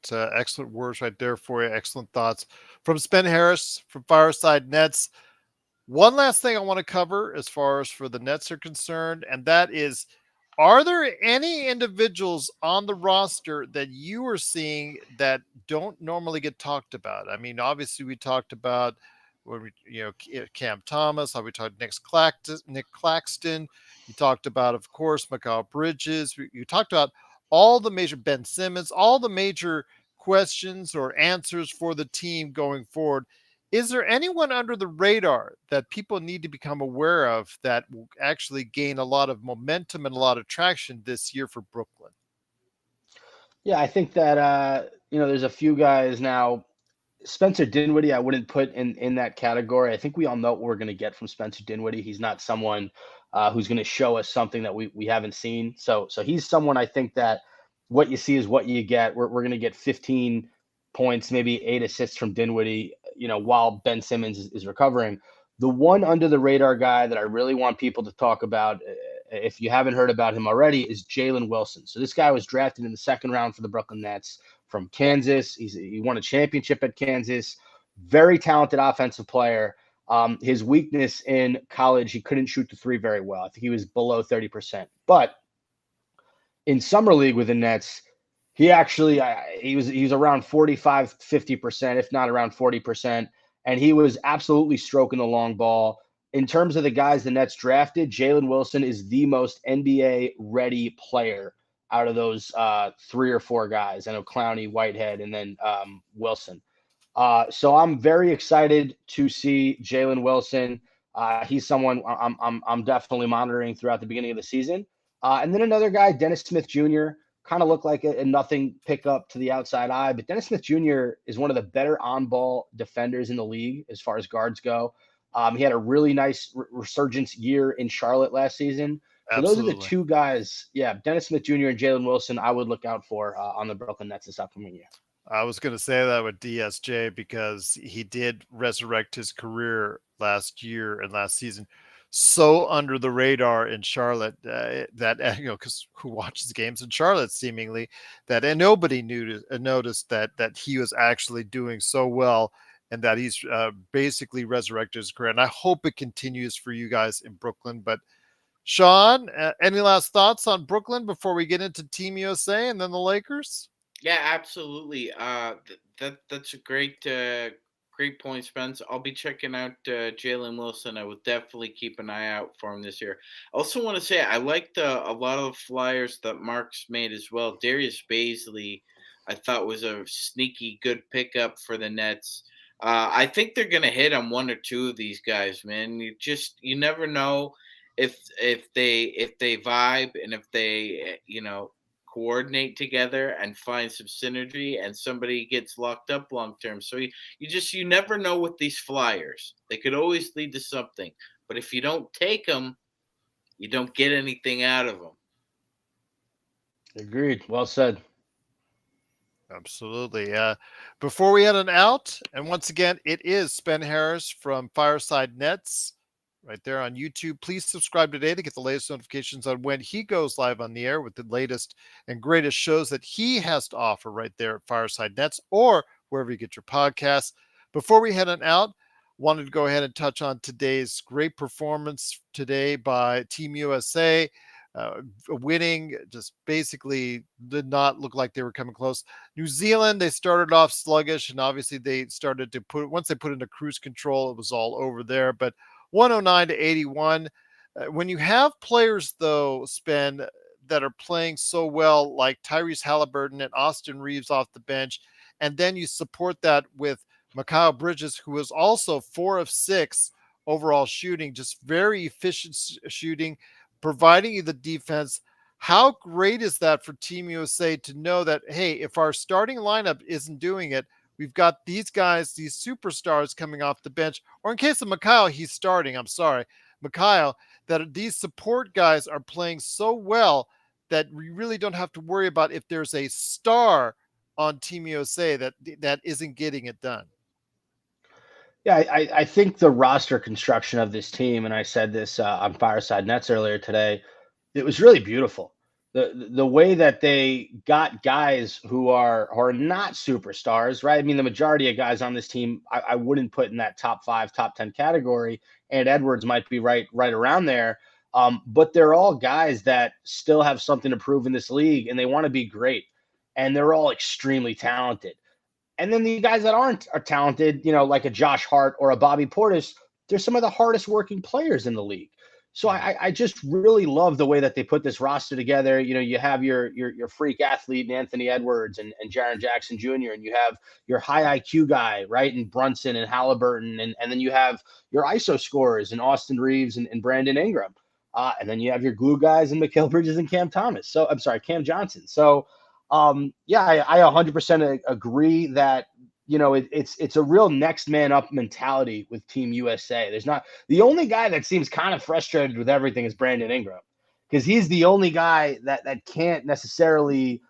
words right there for you. Excellent thoughts from SpenHarris from Fireside Nets. One last thing I want to cover as far as for the Nets are concerned, and that is, are there any individuals on the roster that you are seeing that don't normally get talked about? I mean, obviously we talked about Cam Thomas, how we talked Nick Claxton. You talked about, of course, Mikal Bridges. You talked about all the major Ben Simmons, all the major questions or answers for the team going forward. Is there anyone under the radar that people need to become aware of that will actually gain a lot of momentum and a lot of traction this year for Brooklyn? Yeah, I think that, there's a few guys now. Spencer Dinwiddie, I wouldn't put in that category. I think we all know what we're going to get from Spencer Dinwiddie. He's not someone who's going to show us something that we haven't seen. So he's someone I think that what you see is what you get. We're going to get 15 points, maybe 8 assists from Dinwiddie, while Ben Simmons is recovering. The one under the radar guy that I really want people to talk about, if you haven't heard about him already, is Jalen Wilson. So this guy was drafted in the second round for the Brooklyn Nets from Kansas. He won a championship at Kansas. Very talented offensive player. His weakness in college, he couldn't shoot the three very well. I think he was below 30%. But in summer league with the Nets, he actually he was around 45, 50%, if not around 40%. And he was absolutely stroking the long ball. In terms of the guys the Nets drafted, Jalen Wilson is the most NBA ready player out of those 3 or 4 guys. I know Clowney, Whitehead, and then Wilson. So I'm very excited to see Jalen Wilson. He's someone I'm definitely monitoring throughout the beginning of the season. And then another guy, Dennis Smith Jr., kind of looked like a nothing pickup to the outside eye. But Dennis Smith Jr. is one of the better on-ball defenders in the league as far as guards go. He had a really nice resurgence year in Charlotte last season. So Absolutely. Those are the 2 guys, Dennis Smith Jr. and Jalen Wilson, I would look out for on the Brooklyn Nets this upcoming year. I was going to say that with DSJ because he did resurrect his career last year and last season so under the radar in Charlotte that because who watches games in Charlotte seemingly that and nobody noticed that he was actually doing so well and that he's basically resurrected his career. And I hope it continues for you guys in Brooklyn. But Sean, any last thoughts on Brooklyn before we get into Team USA and then the Lakers? Yeah, absolutely. That's a great point, Spence. I'll be checking out Jalen Wilson. I will definitely keep an eye out for him this year. I also want to say I liked a lot of flyers that Mark's made as well. Darius Baisley, I thought was a sneaky good pickup for the Nets. I think they're gonna hit on 1 or 2 of these guys, man. You never know if they vibe and if they coordinate together and find some synergy and somebody gets locked up long term. So you never know with these flyers. They could always lead to something. But if you don't take them, you don't get anything out of them. Agreed. Well said. Absolutely. Before we head on out, and once again, it is SpenHarris from Fireside Nets right there on YouTube. Please subscribe today to get the latest notifications on when he goes live on the air with the latest and greatest shows that he has to offer right there at Fireside Nets or wherever you get your podcasts. Before we head on out, wanted to go ahead and touch on today's great performance today by Team USA. Winning just basically did not look like they were coming close. New Zealand, they started off sluggish, and obviously they started to once they put into cruise control, it was all over there. But 109 to 81. When you have players, though, that are playing so well, like Tyrese Halliburton and Austin Reaves off the bench, and then you support that with Mikal Bridges, who was also 4 of 6 overall shooting, just very efficient shooting, providing you the defense. How great is that for Team USA to know that, hey, if our starting lineup isn't doing it, we've got these guys, these superstars coming off the bench, or in case of Mikal, he's starting. I'm sorry, Mikal, that these support guys are playing so well that we really don't have to worry about if there's a star on Team USA that isn't getting it done. Yeah, I think the roster construction of this team, and I said this on Fireside Nets earlier today, it was really beautiful. The way that they got guys who are not superstars, right? I mean, the majority of guys on this team, I wouldn't put in that top 5, top 10 category, and Edwards might be right around there. But they're all guys that still have something to prove in this league, and they want to be great, and they're all extremely talented. And then the guys that are talented, like a Josh Hart or a Bobby Portis, they're some of the hardest working players in the league. So I just really love the way that they put this roster together. You have your freak athlete, Anthony Edwards and Jaren Jackson Jr., and you have your high IQ guy, right, and Brunson and Halliburton, and then you have your ISO scorers and Austin Reaves and Brandon Ingram. And then you have your glue guys and Mikal Bridges and Cam Johnson. So I 100% agree that, it's a real next man up mentality with Team USA. There's not the only guy that seems kind of frustrated with everything is Brandon Ingram, because he's the only guy that can't necessarily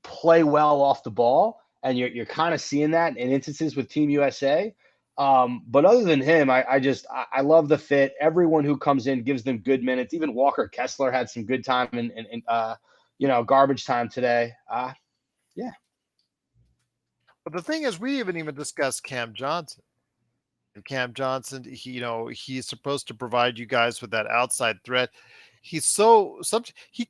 play well off the ball, and you're kind of seeing that in instances with Team USA. But other than him, I love the fit. Everyone who comes in gives them good minutes. Even Walker Kessler had some good time in garbage time today. Yeah. But the thing is, we haven't even discussed Cam Johnson. And Cam Johnson, he's supposed to provide you guys with that outside threat. He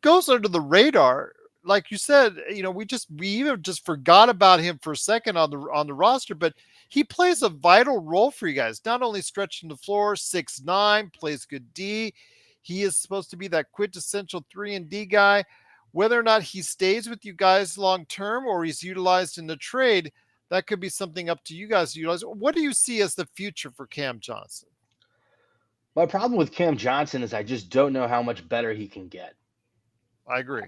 goes under the radar. Like you said, we even just forgot about him for a second on the roster, but he plays a vital role for you guys. Not only stretching the floor, 6'9", plays good D. He is supposed to be that quintessential 3-and-D guy. Whether or not he stays with you guys long term or he's utilized in the trade, that could be something up to you guys to utilize. What do you see as the future for Cam Johnson? My problem with Cam Johnson is I just don't know how much better he can get. I agree.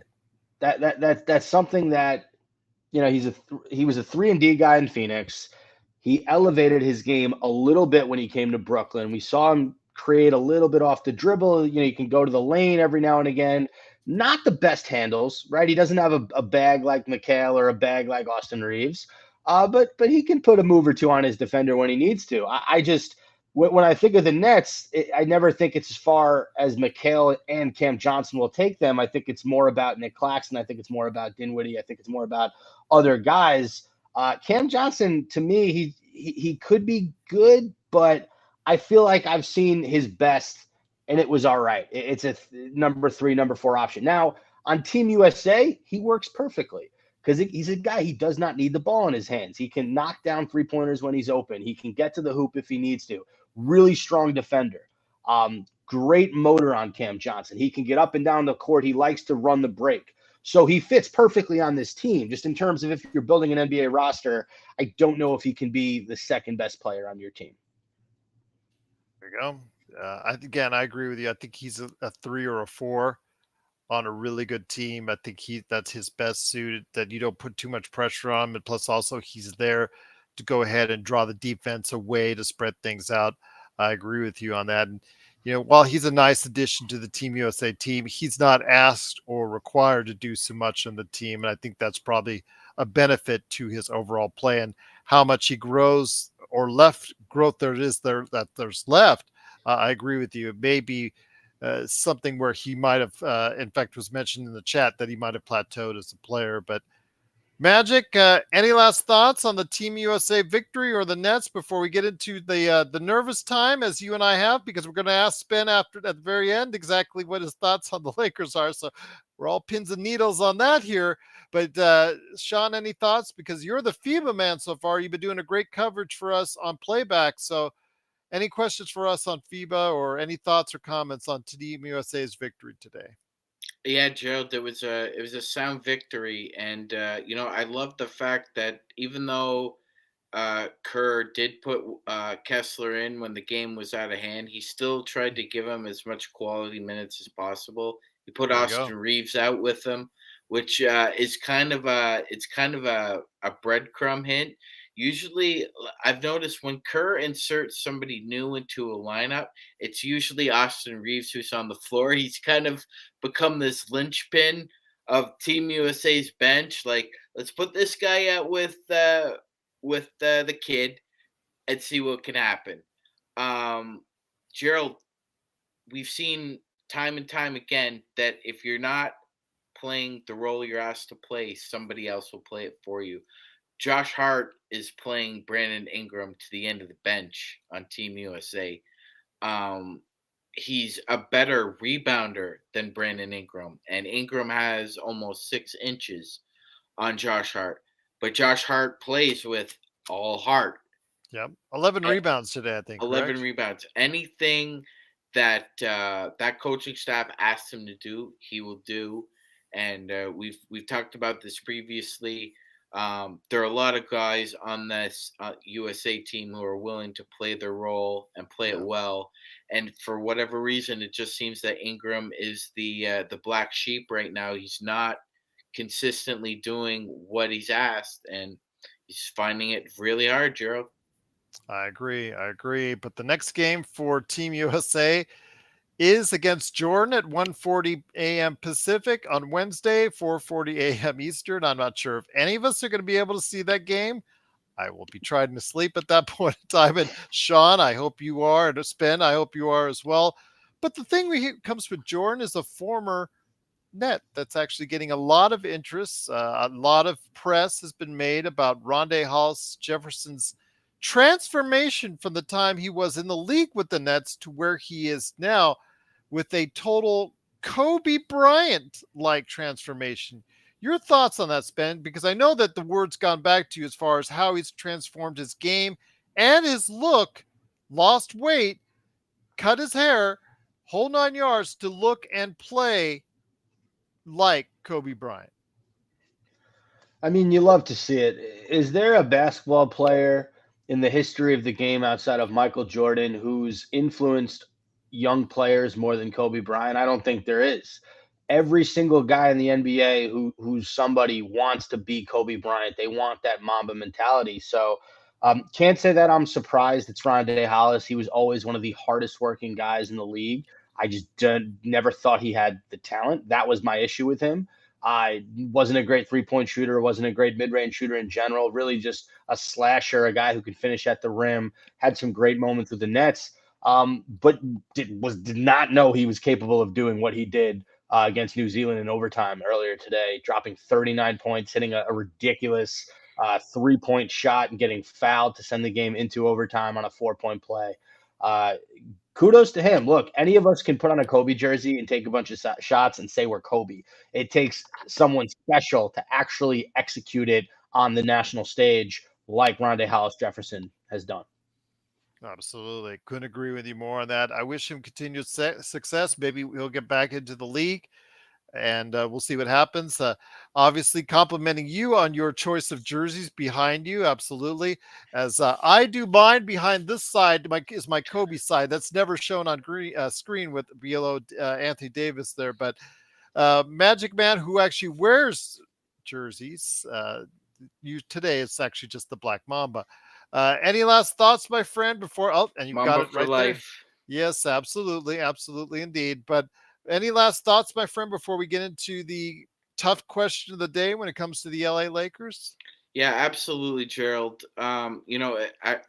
That's something that he was a 3-and-D guy in Phoenix. He elevated his game a little bit when he came to Brooklyn. We saw him create a little bit off the dribble. He can go to the lane every now and again. Not the best handles, right? He doesn't have a bag like McHale or a bag like Austin Reaves, but he can put a move or two on his defender when he needs to. When I think of the Nets, I never think it's as far as McHale and Cam Johnson will take them. I think it's more about Nick Claxton. I think it's more about Dinwiddie. I think it's more about other guys. Cam Johnson, to me, he could be good, but I feel like I've seen his best, and it was all right. It's a number 3, number 4 option. Now, on Team USA, he works perfectly because he's a guy, he does not need the ball in his hands. He can knock down three-pointers when he's open. He can get to the hoop if he needs to. Really strong defender. Great motor on Cam Johnson. He can get up and down the court. He likes to run the break. So he fits perfectly on this team. Just in terms of if you're building an NBA roster, I don't know if he can be the second best player on your team. There you go. I agree with you. I think he's a 3 or a 4 on a really good team. I think that's his best suited, that you don't put too much pressure on him. And plus also he's there to go ahead and draw the defense away to spread things out. I agree with you on that. And, while he's a nice addition to the Team USA team, he's not asked or required to do so much on the team. And I think that's probably a benefit to his overall play, and how much he grows or left growth there's left. I agree with you. It may be something where he might have, in fact, was mentioned in the chat that he might have plateaued as a player. But Magic, any last thoughts on the Team USA victory or the Nets before we get into the nervous time as you and I have? Because we're going to ask Spen at the very end exactly what his thoughts on the Lakers are. So we're all pins and needles on that here. But Sean, any thoughts? Because you're the FIBA man so far. You've been doing a great coverage for us on playback. So any questions for us on FIBA or any thoughts or comments on Team USA's victory today? Yeah, Gerald, it was a sound victory, and I love the fact that even though Kerr did put Kessler in when the game was out of hand, he still tried to give him as much quality minutes as possible. He put Austin Reaves out with him, which is kind of a breadcrumb hint. Usually, I've noticed when Kerr inserts somebody new into a lineup, it's usually Austin Reaves who's on the floor. He's kind of become this linchpin of Team USA's bench. Like, let's put this guy out with the kid and see what can happen. Gerald, we've seen time and time again that if you're not playing the role you're asked to play, somebody else will play it for you. Josh Hart is playing Brandon Ingram to the end of the bench on Team USA. He's a better rebounder than Brandon Ingram, and Ingram has almost 6 inches on Josh Hart. But Josh Hart plays with all heart. Yep, 11 rebounds today, I think. 11 correct? Rebounds. Anything that that coaching staff asks him to do, he will do. And we've talked about this previously. There are a lot of guys on this USA team who are willing to play their role and play it well. And for whatever reason, it just seems that Ingram is the black sheep right now. He's not consistently doing what he's asked, and he's finding it really hard, Gerald. I agree. But the next game for Team USA is against Jordan at 1:40 a.m. Pacific on Wednesday, 4:40 a.m. Eastern. I'm not sure if any of us are going to be able to see that game. I will be trying to sleep at that point in time. And Sean, I hope you are. And Spen, I hope you are as well. But the thing comes with Jordan is a former Net that's actually getting a lot of interest. A lot of press has been made about Rondé Hollis Jefferson's transformation from the time he was in the league with the Nets to where he is now, with a total Kobe Bryant like transformation. Your thoughts on that, Spen? Because I know that the word's gone back to you as far as how he's transformed his game and his look, lost weight, cut his hair, whole 9 yards to look and play like Kobe Bryant. I mean, you love to see it. Is there a basketball player in the history of the game outside of Michael Jordan who's influenced young players more than Kobe Bryant? I don't think there is. Every single guy in the NBA who's somebody wants to be Kobe Bryant. They want that Mamba mentality. So can't say that I'm surprised it's Rondé Hollis. He was always one of the hardest working guys in the league. I just never thought he had the talent. That was my issue with him. I wasn't a great 3-point shooter, wasn't a great mid-range shooter in general, really just a slasher, a guy who could finish at the rim, had some great moments with the Nets, but did not know he was capable of doing what he did against New Zealand in overtime earlier today, dropping 39 points, hitting a ridiculous 3-point shot and getting fouled to send the game into overtime on a 4-point play. Kudos to him. Look, any of us can put on a Kobe jersey and take a bunch of shots and say we're Kobe. It takes someone special to actually execute it on the national stage like Rondé Hollis Jefferson has done. Absolutely. Couldn't agree with you more on that. I wish him continued success. Maybe he'll get back into the league, and we'll see what happens. Obviously, complimenting you on your choice of jerseys behind you. Absolutely. As I do mine behind this side is my Kobe side. That's never shown on screen with below Anthony Davis there. But Magic Man, who actually wears jerseys, today it's actually just the Black Mamba. Any last thoughts, my friend, before and you Mamba got it for right there. life. Yes, absolutely, absolutely indeed. But any last thoughts, my friend, before we get into the tough question of the day when it comes to the LA Lakers? Yeah, absolutely, Gerald. A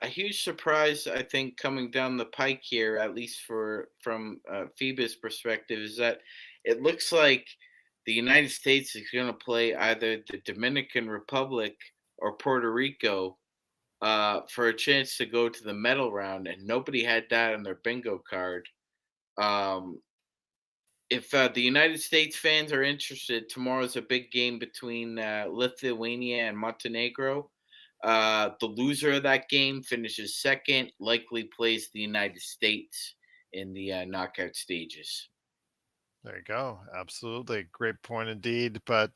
huge surprise, I think, coming down the pike here, at least from FIBA's perspective, is that it looks like the United States is going to play either the Dominican Republic or Puerto Rico for a chance to go to the medal round, and nobody had that on their bingo card. Um, if the United States fans are interested, tomorrow's a big game between Lithuania and Montenegro. The loser of that game finishes second, likely plays the United States in the knockout stages. There you go. Absolutely. Great point indeed. But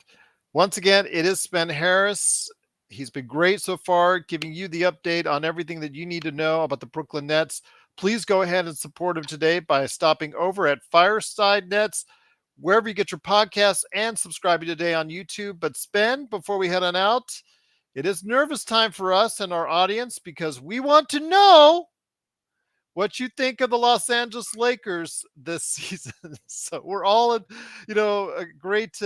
once again, it is SpenHarris. He's been great so far, giving you the update on everything that you need to know about the Brooklyn Nets. Please go ahead and support him today by stopping over at Fireside Nets, wherever you get your podcasts, and subscribing today on YouTube. But Spen, before we head on out, it is nervous time for us and our audience because we want to know what you think of the Los Angeles Lakers this season. So we're all in, a great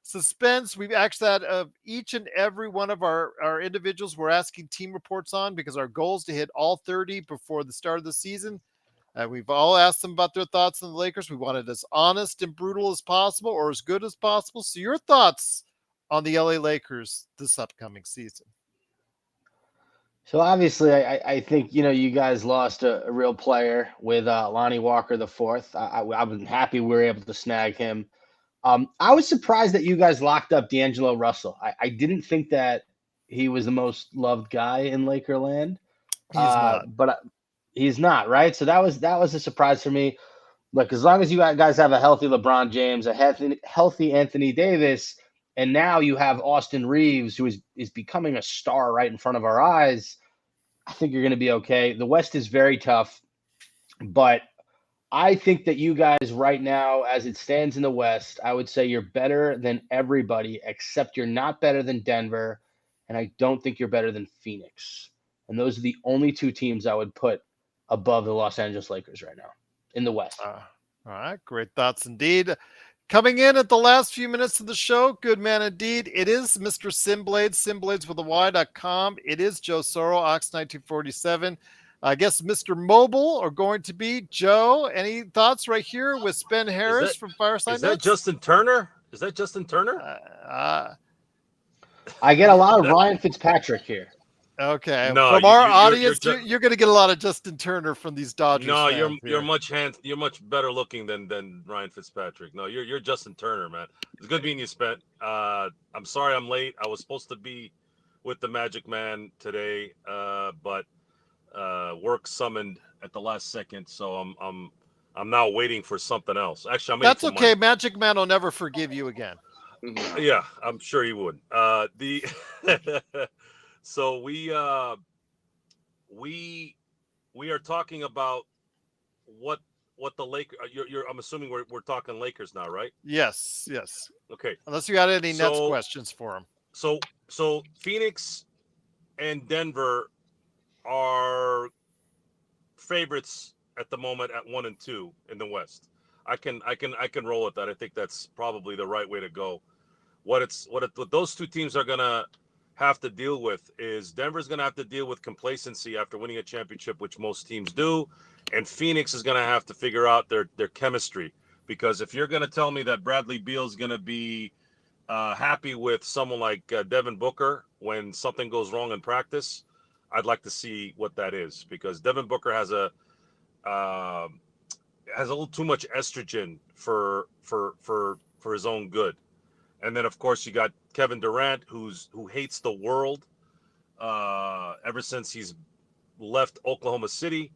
suspense. We've asked that of each and every one of our individuals we're asking team reports on, because our goal is to hit all 30 before the start of the season. We've all asked them about their thoughts on the Lakers. We want it as honest and brutal as possible, or as good as possible. So your thoughts on the LA Lakers this upcoming season? So obviously, I think you guys lost a real player with Lonnie Walker the fourth. I'm happy we were able to snag him. I was surprised that you guys locked up D'Angelo Russell. I didn't think that he was the most loved guy in Lakerland, He's not. but he's not, right? So that was a surprise for me. Look, as long as you guys have a healthy LeBron James, a healthy Anthony Davis, and now you have Austin Reaves, who is becoming a star right in front of our eyes, I think you're going to be okay. The West is very tough, but I think that you guys right now, as it stands in the West, I would say you're better than everybody, except you're not better than Denver, and I don't think you're better than Phoenix. And those are the only two teams I would put above the Los Angeles Lakers right now in the West. All right, great thoughts indeed. Coming in at the last few minutes of the show, good man indeed. It is Mr. Simblades, Simblades with a Y.com. It is Joe Soro, Ox1947. I guess Mr. Mobile are going to be Joe. Any thoughts right here with SpenHarris from Fireside Is that Nets? Justin Turner? Is that Justin Turner? I get a lot of Ryan Fitzpatrick here. Okay, No, from our you're audience, you're going to get a lot of Justin Turner from these Dodgers no, fans you're here. you're much better looking than Ryan Fitzpatrick. No, you're Justin Turner, man. It's good being you, Spent. I'm sorry I'm late. I was supposed to be with the Magic Man today, but work summoned at the last second, so I'm now waiting for something else. Actually, I'm waiting That's for okay. money. Magic Man will never forgive you again. Yeah, I'm sure he would. The so we are talking about what the Lakers. I'm assuming we're talking Lakers now, right? Yes, yes. Okay. Unless you got any Nets So questions for him. so Phoenix and Denver are favorites at the moment at 1 and 2 in the West. I can roll with that. I think that's probably the right way to go. What those two teams are gonna have to deal with is Denver's gonna have to deal with complacency after winning a championship, which most teams do, and Phoenix is gonna have to figure out their chemistry. Because if you're gonna tell me that Bradley Beal's gonna be happy with someone like Devin Booker when something goes wrong in practice, I'd like to see what that is. Because Devin Booker has uh, a little too much estrogen for his own good. And then, of course, you got Kevin Durant, who hates the world ever since he's left Oklahoma City.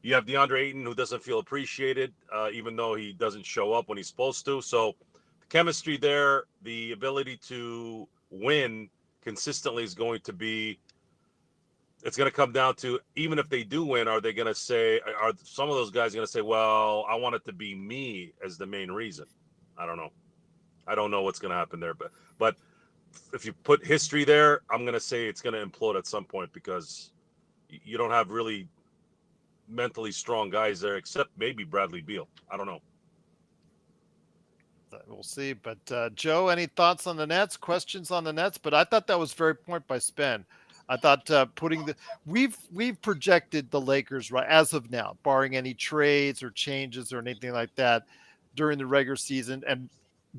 You have DeAndre Ayton, who doesn't feel appreciated, even though he doesn't show up when he's supposed to. So the chemistry there, the ability to win consistently is going to be – it's going to come down to, even if they do win, are some of those guys going to say, well, I want it to be me as the main reason? I don't know. I don't know what's going to happen there, but if you put history there, I'm going to say it's going to implode at some point because you don't have really mentally strong guys there, except maybe Bradley Beal. I don't know. We'll see. But Joe, any thoughts on the Nets? Questions on the Nets? But I thought that was very point by Spen. I thought we've projected the Lakers right as of now, barring any trades or changes or anything like that during the regular season and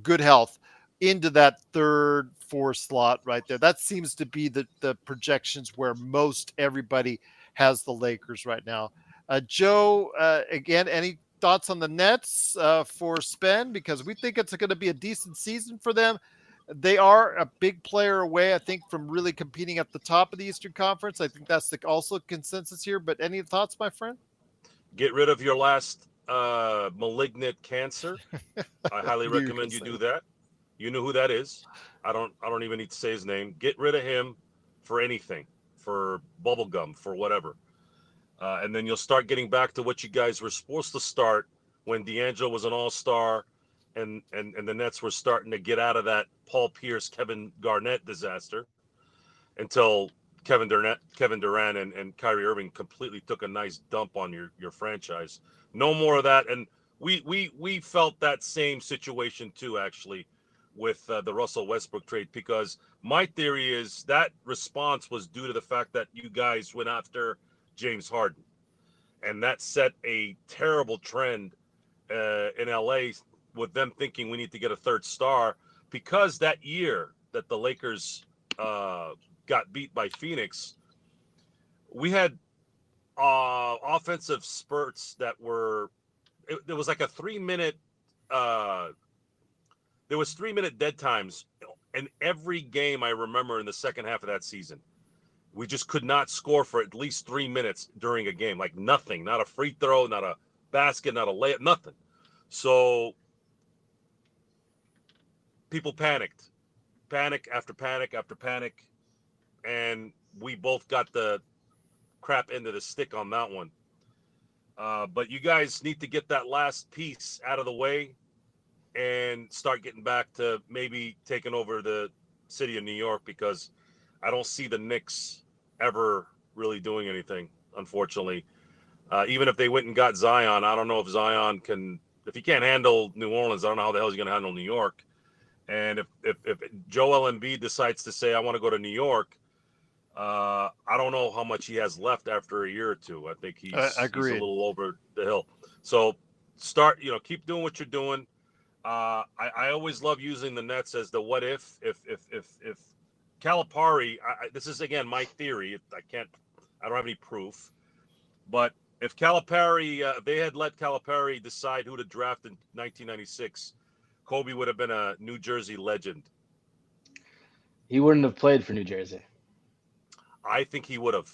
good health into that third, fourth slot right there. That seems to be the projections where most everybody has the Lakers right now. Joe, again, any thoughts on the Nets for Spen? Because we think it's going to be a decent season for them. They are a big player away, I think, from really competing at the top of the Eastern Conference. I think that's also consensus here. But any thoughts, my friend? Get rid of your last malignant cancer. I highly recommend you do that. You know who that is. I don't even need to say his name. Get rid of him for anything, for bubblegum, for whatever. And then you'll start getting back to what you guys were supposed to start when D'Angelo was an all-star and the Nets were starting to get out of that Paul Pierce, Kevin Garnett disaster until Kevin Durant and Kyrie Irving completely took a nice dump on your franchise. No more of that. And we felt that same situation too, actually, with the Russell Westbrook trade, because my theory is that response was due to the fact that you guys went after James Harden, and that set a terrible trend in LA with them thinking we need to get a third star, because that year that the Lakers got beat by Phoenix, we had offensive spurts that were there was like a 3-minute there was 3-minute dead times in every game I remember in the second half of that season. We just could not score for at least 3 minutes during a game. Like nothing, not a free throw, not a basket, not a layup, nothing. So people panicked, panic after panic after panic. And we both got the crap end of the stick on that one. But you guys need to get that last piece out of the way and start getting back to maybe taking over the city of New York, because I don't see the Knicks ever really doing anything, unfortunately. Even if they went and got Zion, I don't know if Zion can If he can't handle New Orleans, I don't know how the hell he's going to handle New York. And if Joel Embiid decides to say, I want to go to New York, I don't know how much he has left after a year or two. I think he's a little over the hill. So keep doing what you're doing. I always love using the Nets as the what if Calipari. This is again my theory. I don't have any proof, but if Calipari, they had let Calipari decide who to draft in 1996, Kobe would have been a New Jersey legend. He wouldn't have played for New Jersey. I think he would have.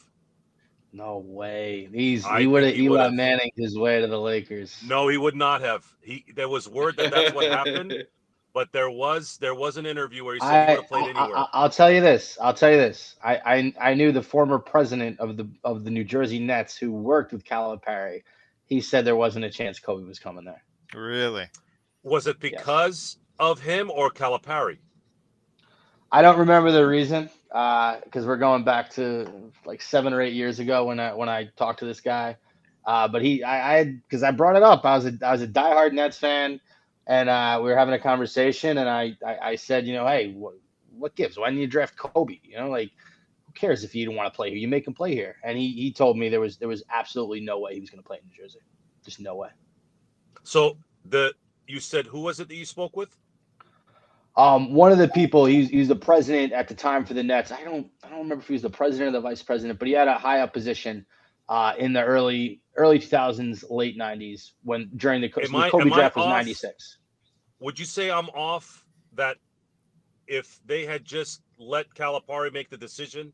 No way. He would have Eli Manning his way to the Lakers. No, he would not have. There was word that's what happened, but there was an interview where he said he would have played anywhere. I'll tell you this. I knew the former president of the New Jersey Nets who worked with Calipari. He said there wasn't a chance Kobe was coming there. Really? Was it because of him or Calipari? I don't remember the reason, because we're going back to like 7 or 8 years ago when I talked to this guy. But because I brought it up, I was a diehard Nets fan, and we were having a conversation, and I said, hey, what gives? Why didn't you draft Kobe? Like, who cares if you don't want to play here? You make him play here. And he told me there was absolutely no way he was going to play in New Jersey, just no way. So you said, who was it that you spoke with? One of the people, he's the president at the time for the Nets. I don't remember if he was the president or the vice president, but he had a high up position in the early 2000s, late 90s during the Kobe draft was 96. Would you say I'm off that if they had just let Calipari make the decision?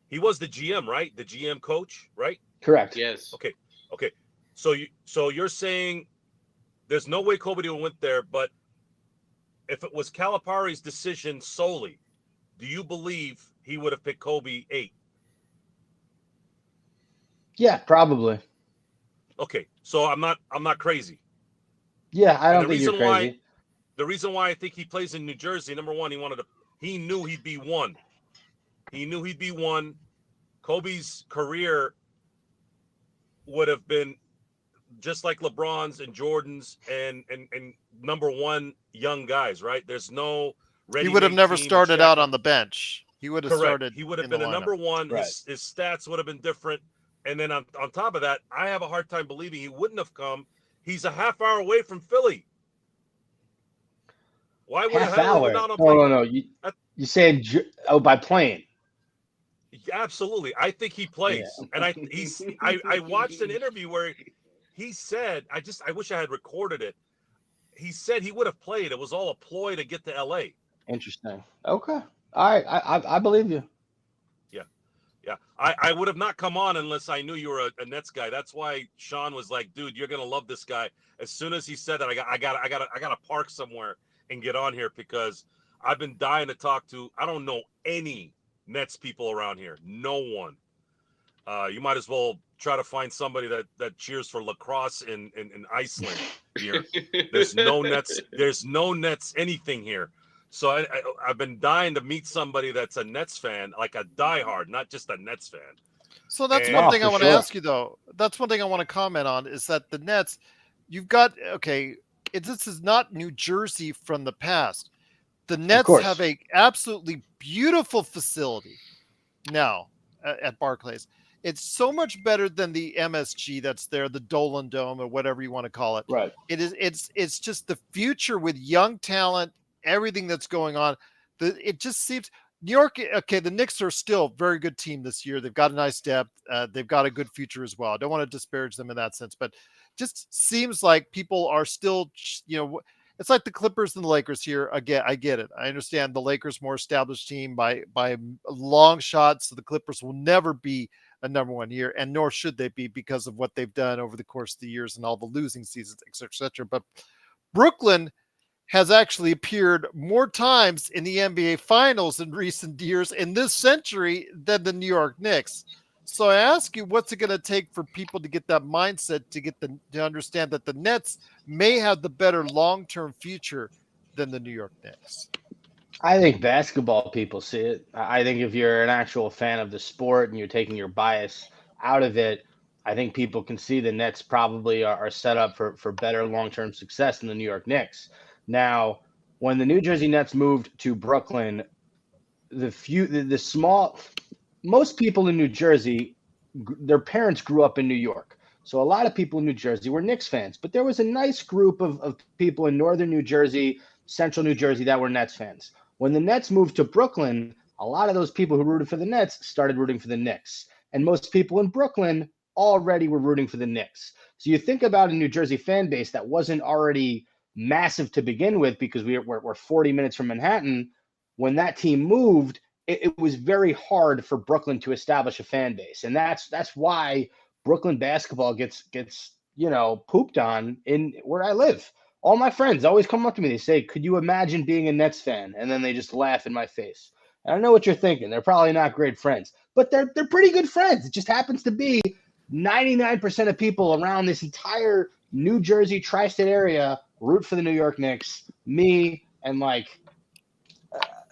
He was the GM, right? The GM coach, right? Correct. Yes. Okay. So you're saying there's no way Kobe went there, but if it was Calipari's decision solely, do you believe he would have picked Kobe 8? Yeah, probably. Okay, so I'm not crazy. Yeah, I don't think you're crazy. The reason why I think he plays in New Jersey, number one, he knew he'd be one. He knew he'd be one. Kobe's career would have been just like LeBron's and Jordan's and number one young guys, right? There's no he would have never started out on the bench. He would have started. He would have been a number one. Right. His stats would have been different. And then on top of that, I have a hard time believing he wouldn't have come. He's a half hour away from Philly. Why would half hour? No. You saying by plane? Absolutely. I think he plays, and I watched an interview where he said, I wish I had recorded it. He said he would have played. It was all a ploy to get to LA. Interesting. Okay. All right. I believe you. Yeah. I would have not come on unless I knew you were a Nets guy. That's why Sean was like, dude, you're gonna love this guy. As soon as he said that, I gotta park somewhere and get on here because I've been dying to talk to. I don't know any Nets people around here. No one. You might as well try to find somebody that cheers for lacrosse in Iceland here. There's no Nets. There's no Nets anything here. So I've been dying to meet somebody that's a Nets fan, like a diehard, not just a Nets fan. So that's one thing I want to ask you, though. That's one thing I want to comment on is that the Nets, you've got, this is not New Jersey from the past. The Nets have a absolutely beautiful facility now at Barclays. It's so much better than the MSG that's there, the Dolan Dome or whatever you want to call it. Right. It's just the future with young talent, everything that's going on. It just seems New York. Okay, the Knicks are still a very good team this year. They've got a nice depth. They've got a good future as well. I don't want to disparage them in that sense, but just seems like people are still, it's like the Clippers and the Lakers here. Again, I get it. I understand the Lakers more established team by a long shot. So the Clippers will never be a number one year, and nor should they be because of what they've done over the course of the years and all the losing seasons, et cetera, et cetera. But Brooklyn has actually appeared more times in the NBA Finals in recent years in this century than the New York Knicks. So I ask you, what's it going to take for people to get that mindset to understand that the Nets may have the better long-term future than the New York Knicks? I think basketball people see it. I think if you're an actual fan of the sport and you're taking your bias out of it, I think people can see the Nets probably are set up for better long-term success than the New York Knicks. Now, when the New Jersey Nets moved to Brooklyn, the small most people in New Jersey, their parents grew up in New York. So a lot of people in New Jersey were Knicks fans, but there was a nice group of people in northern New Jersey, central New Jersey that were Nets fans. When the Nets moved to Brooklyn, a lot of those people who rooted for the Nets started rooting for the Knicks. And most people in Brooklyn already were rooting for the Knicks. So you think about a New Jersey fan base that wasn't already massive to begin with because we're 40 minutes from Manhattan. When that team moved, it was very hard for Brooklyn to establish a fan base, and that's why Brooklyn basketball gets pooped on in where I live. All my friends always come up to me. They say, "Could you imagine being a Nets fan?" And then they just laugh in my face. And I know what you're thinking. They're probably not great friends, but they're pretty good friends. It just happens to be 99% of people around this entire New Jersey tri-state area root for the New York Knicks. Me and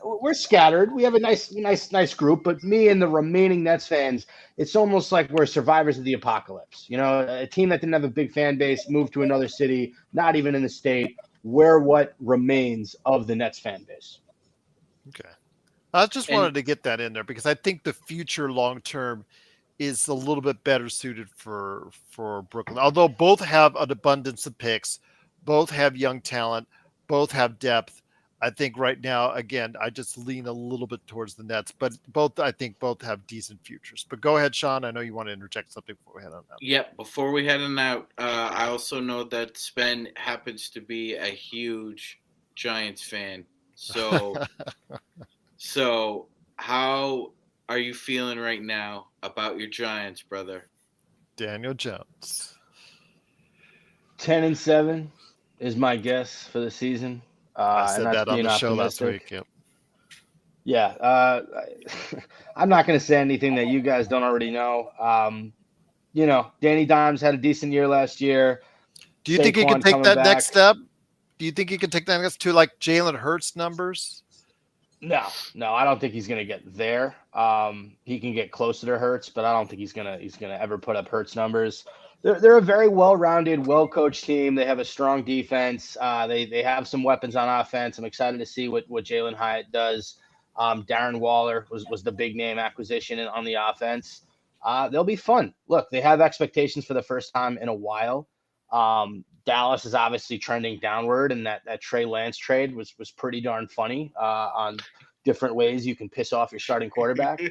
we're scattered. We have a nice group, but me and the remaining Nets fans, it's almost like we're survivors of the apocalypse. A team that didn't have a big fan base moved to another city, not even in the state. We're what remains of the Nets fan base. Okay. I just wanted to get that in there because I think the future long term is a little bit better suited for Brooklyn. Although both have an abundance of picks, both have young talent, both have depth. I think right now, again, I just lean a little bit towards the Nets, but I think both have decent futures. But go ahead, Sean. I know you want to interject something before we head on out. Yep. Before we head on out, I also know that Spen happens to be a huge Giants fan. So, so how are you feeling right now about your Giants, brother? Daniel Jones. 10-7 is my guess for the season. I said and that's that on being the show last optimistic. week. Yep. Yeah, I'm not going to say anything that you guys don't already know. Danny Dimes had a decent year last year. Do you think he can take that back. next step? Do you think he can take that next to like Jalen Hurts numbers? No, I don't think he's going to get there. He can get closer to Hurts, but I don't think he's gonna ever put up Hurts numbers. They're a very well-rounded, well-coached team. They have a strong defense. They have some weapons on offense. I'm excited to see what Jalen Hyatt does. Darren Waller was the big name acquisition on the offense. They'll be fun. Look, they have expectations for the first time in a while. Dallas is obviously trending downward, and that Trey Lance trade was pretty darn funny on different ways you can piss off your starting quarterback.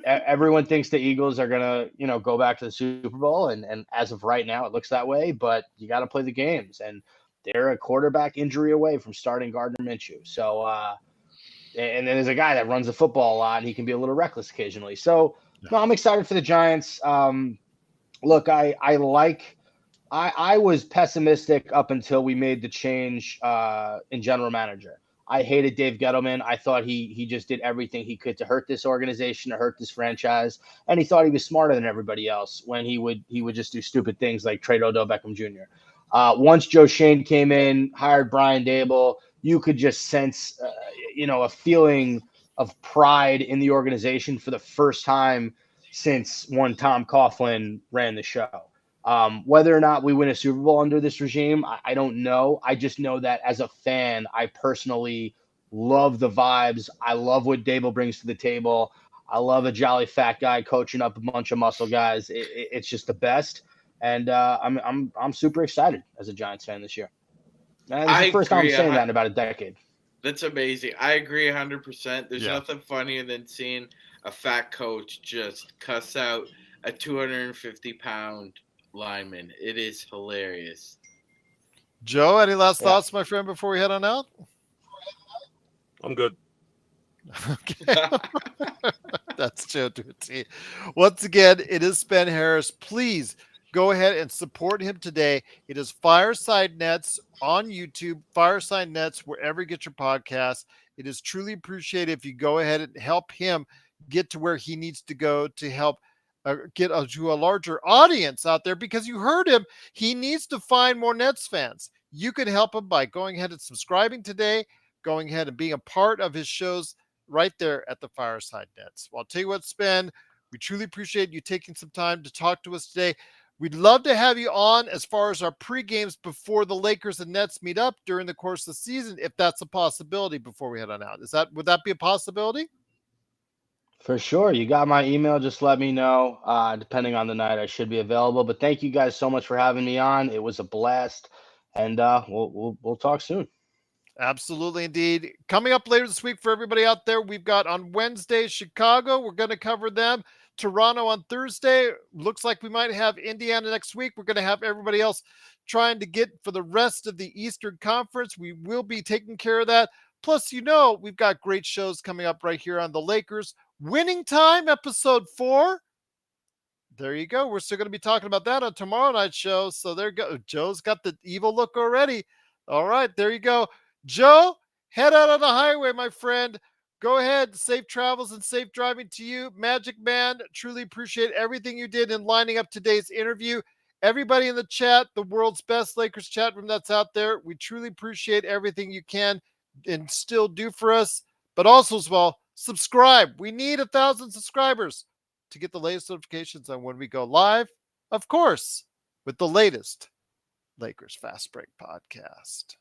Everyone thinks the Eagles are gonna, go back to the Super Bowl, and as of right now, it looks that way. But you got to play the games, and they're a quarterback injury away from starting Gardner Minshew. So, and then there's a guy that runs the football a lot, and he can be a little reckless occasionally. So, no, I'm excited for the Giants. Look, I was pessimistic up until we made the change in general manager. I hated Dave Gettleman. I thought he just did everything he could to hurt this organization, to hurt this franchise, and he thought he was smarter than everybody else when he would just do stupid things like trade Odell Beckham Jr. Once Joe Shane came in, hired Brian Dable, you could just sense, a feeling of pride in the organization for the first time since one Tom Coughlin ran the show. Whether or not we win a Super Bowl under this regime, I don't know. I just know that as a fan, I personally love the vibes. I love what Dable brings to the table. I love a jolly fat guy coaching up a bunch of muscle guys. It's just the best, and I'm super excited as a Giants fan this year. And this is the first time I'm saying that in about a decade. That's amazing. I agree 100%. There's nothing funnier than seeing a fat coach just cuss out a 250-pound lineman. It is hilarious. Joe, any last thoughts, my friend, before we head on out? I'm good. Okay. That's Joe to a T. Once again, it is SpenHarris. Please go ahead and support him today. It is Fireside Nets on YouTube, Fireside Nets, wherever you get your podcasts. It is truly appreciated if you go ahead and help him get to where he needs to go to help get to a larger audience out there, because you heard him. He needs to find more Nets fans. You can help him by going ahead and subscribing today, going ahead and being a part of his shows right there at the Fireside Nets. Well, I'll tell you what, Spen, We truly appreciate you taking some time to talk to us today. We'd love to have you on as far as our pre-games before the Lakers and Nets meet up during the course of the season, if that's a possibility before we head on out. Would that be a possibility? For sure. You got my email. Just let me know. Depending on the night, I should be available. But thank you guys so much for having me on. It was a blast, and we'll talk soon. Absolutely, indeed. Coming up later this week for everybody out there, we've got on Wednesday, Chicago. We're going to cover them. Toronto on Thursday. Looks like we might have Indiana next week. We're going to have everybody else trying to get for the rest of the Eastern Conference. We will be taking care of that. Plus, we've got great shows coming up right here on the Lakers. Winning Time, episode 4. There you go. We're still going to be talking about that on tomorrow night's show. So there you go. Joe's got the evil look already. All right, there you go. Joe, head out on the highway, my friend. Go ahead. Safe travels and safe driving to you. Magic Man, truly appreciate everything you did in lining up today's interview. Everybody in the chat, the world's best Lakers chat room that's out there, we truly appreciate everything you can and still do for us. But also as well, subscribe. We need 1,000 subscribers to get the latest notifications on when we go live, of course, with the latest Lakers Fast Break podcast.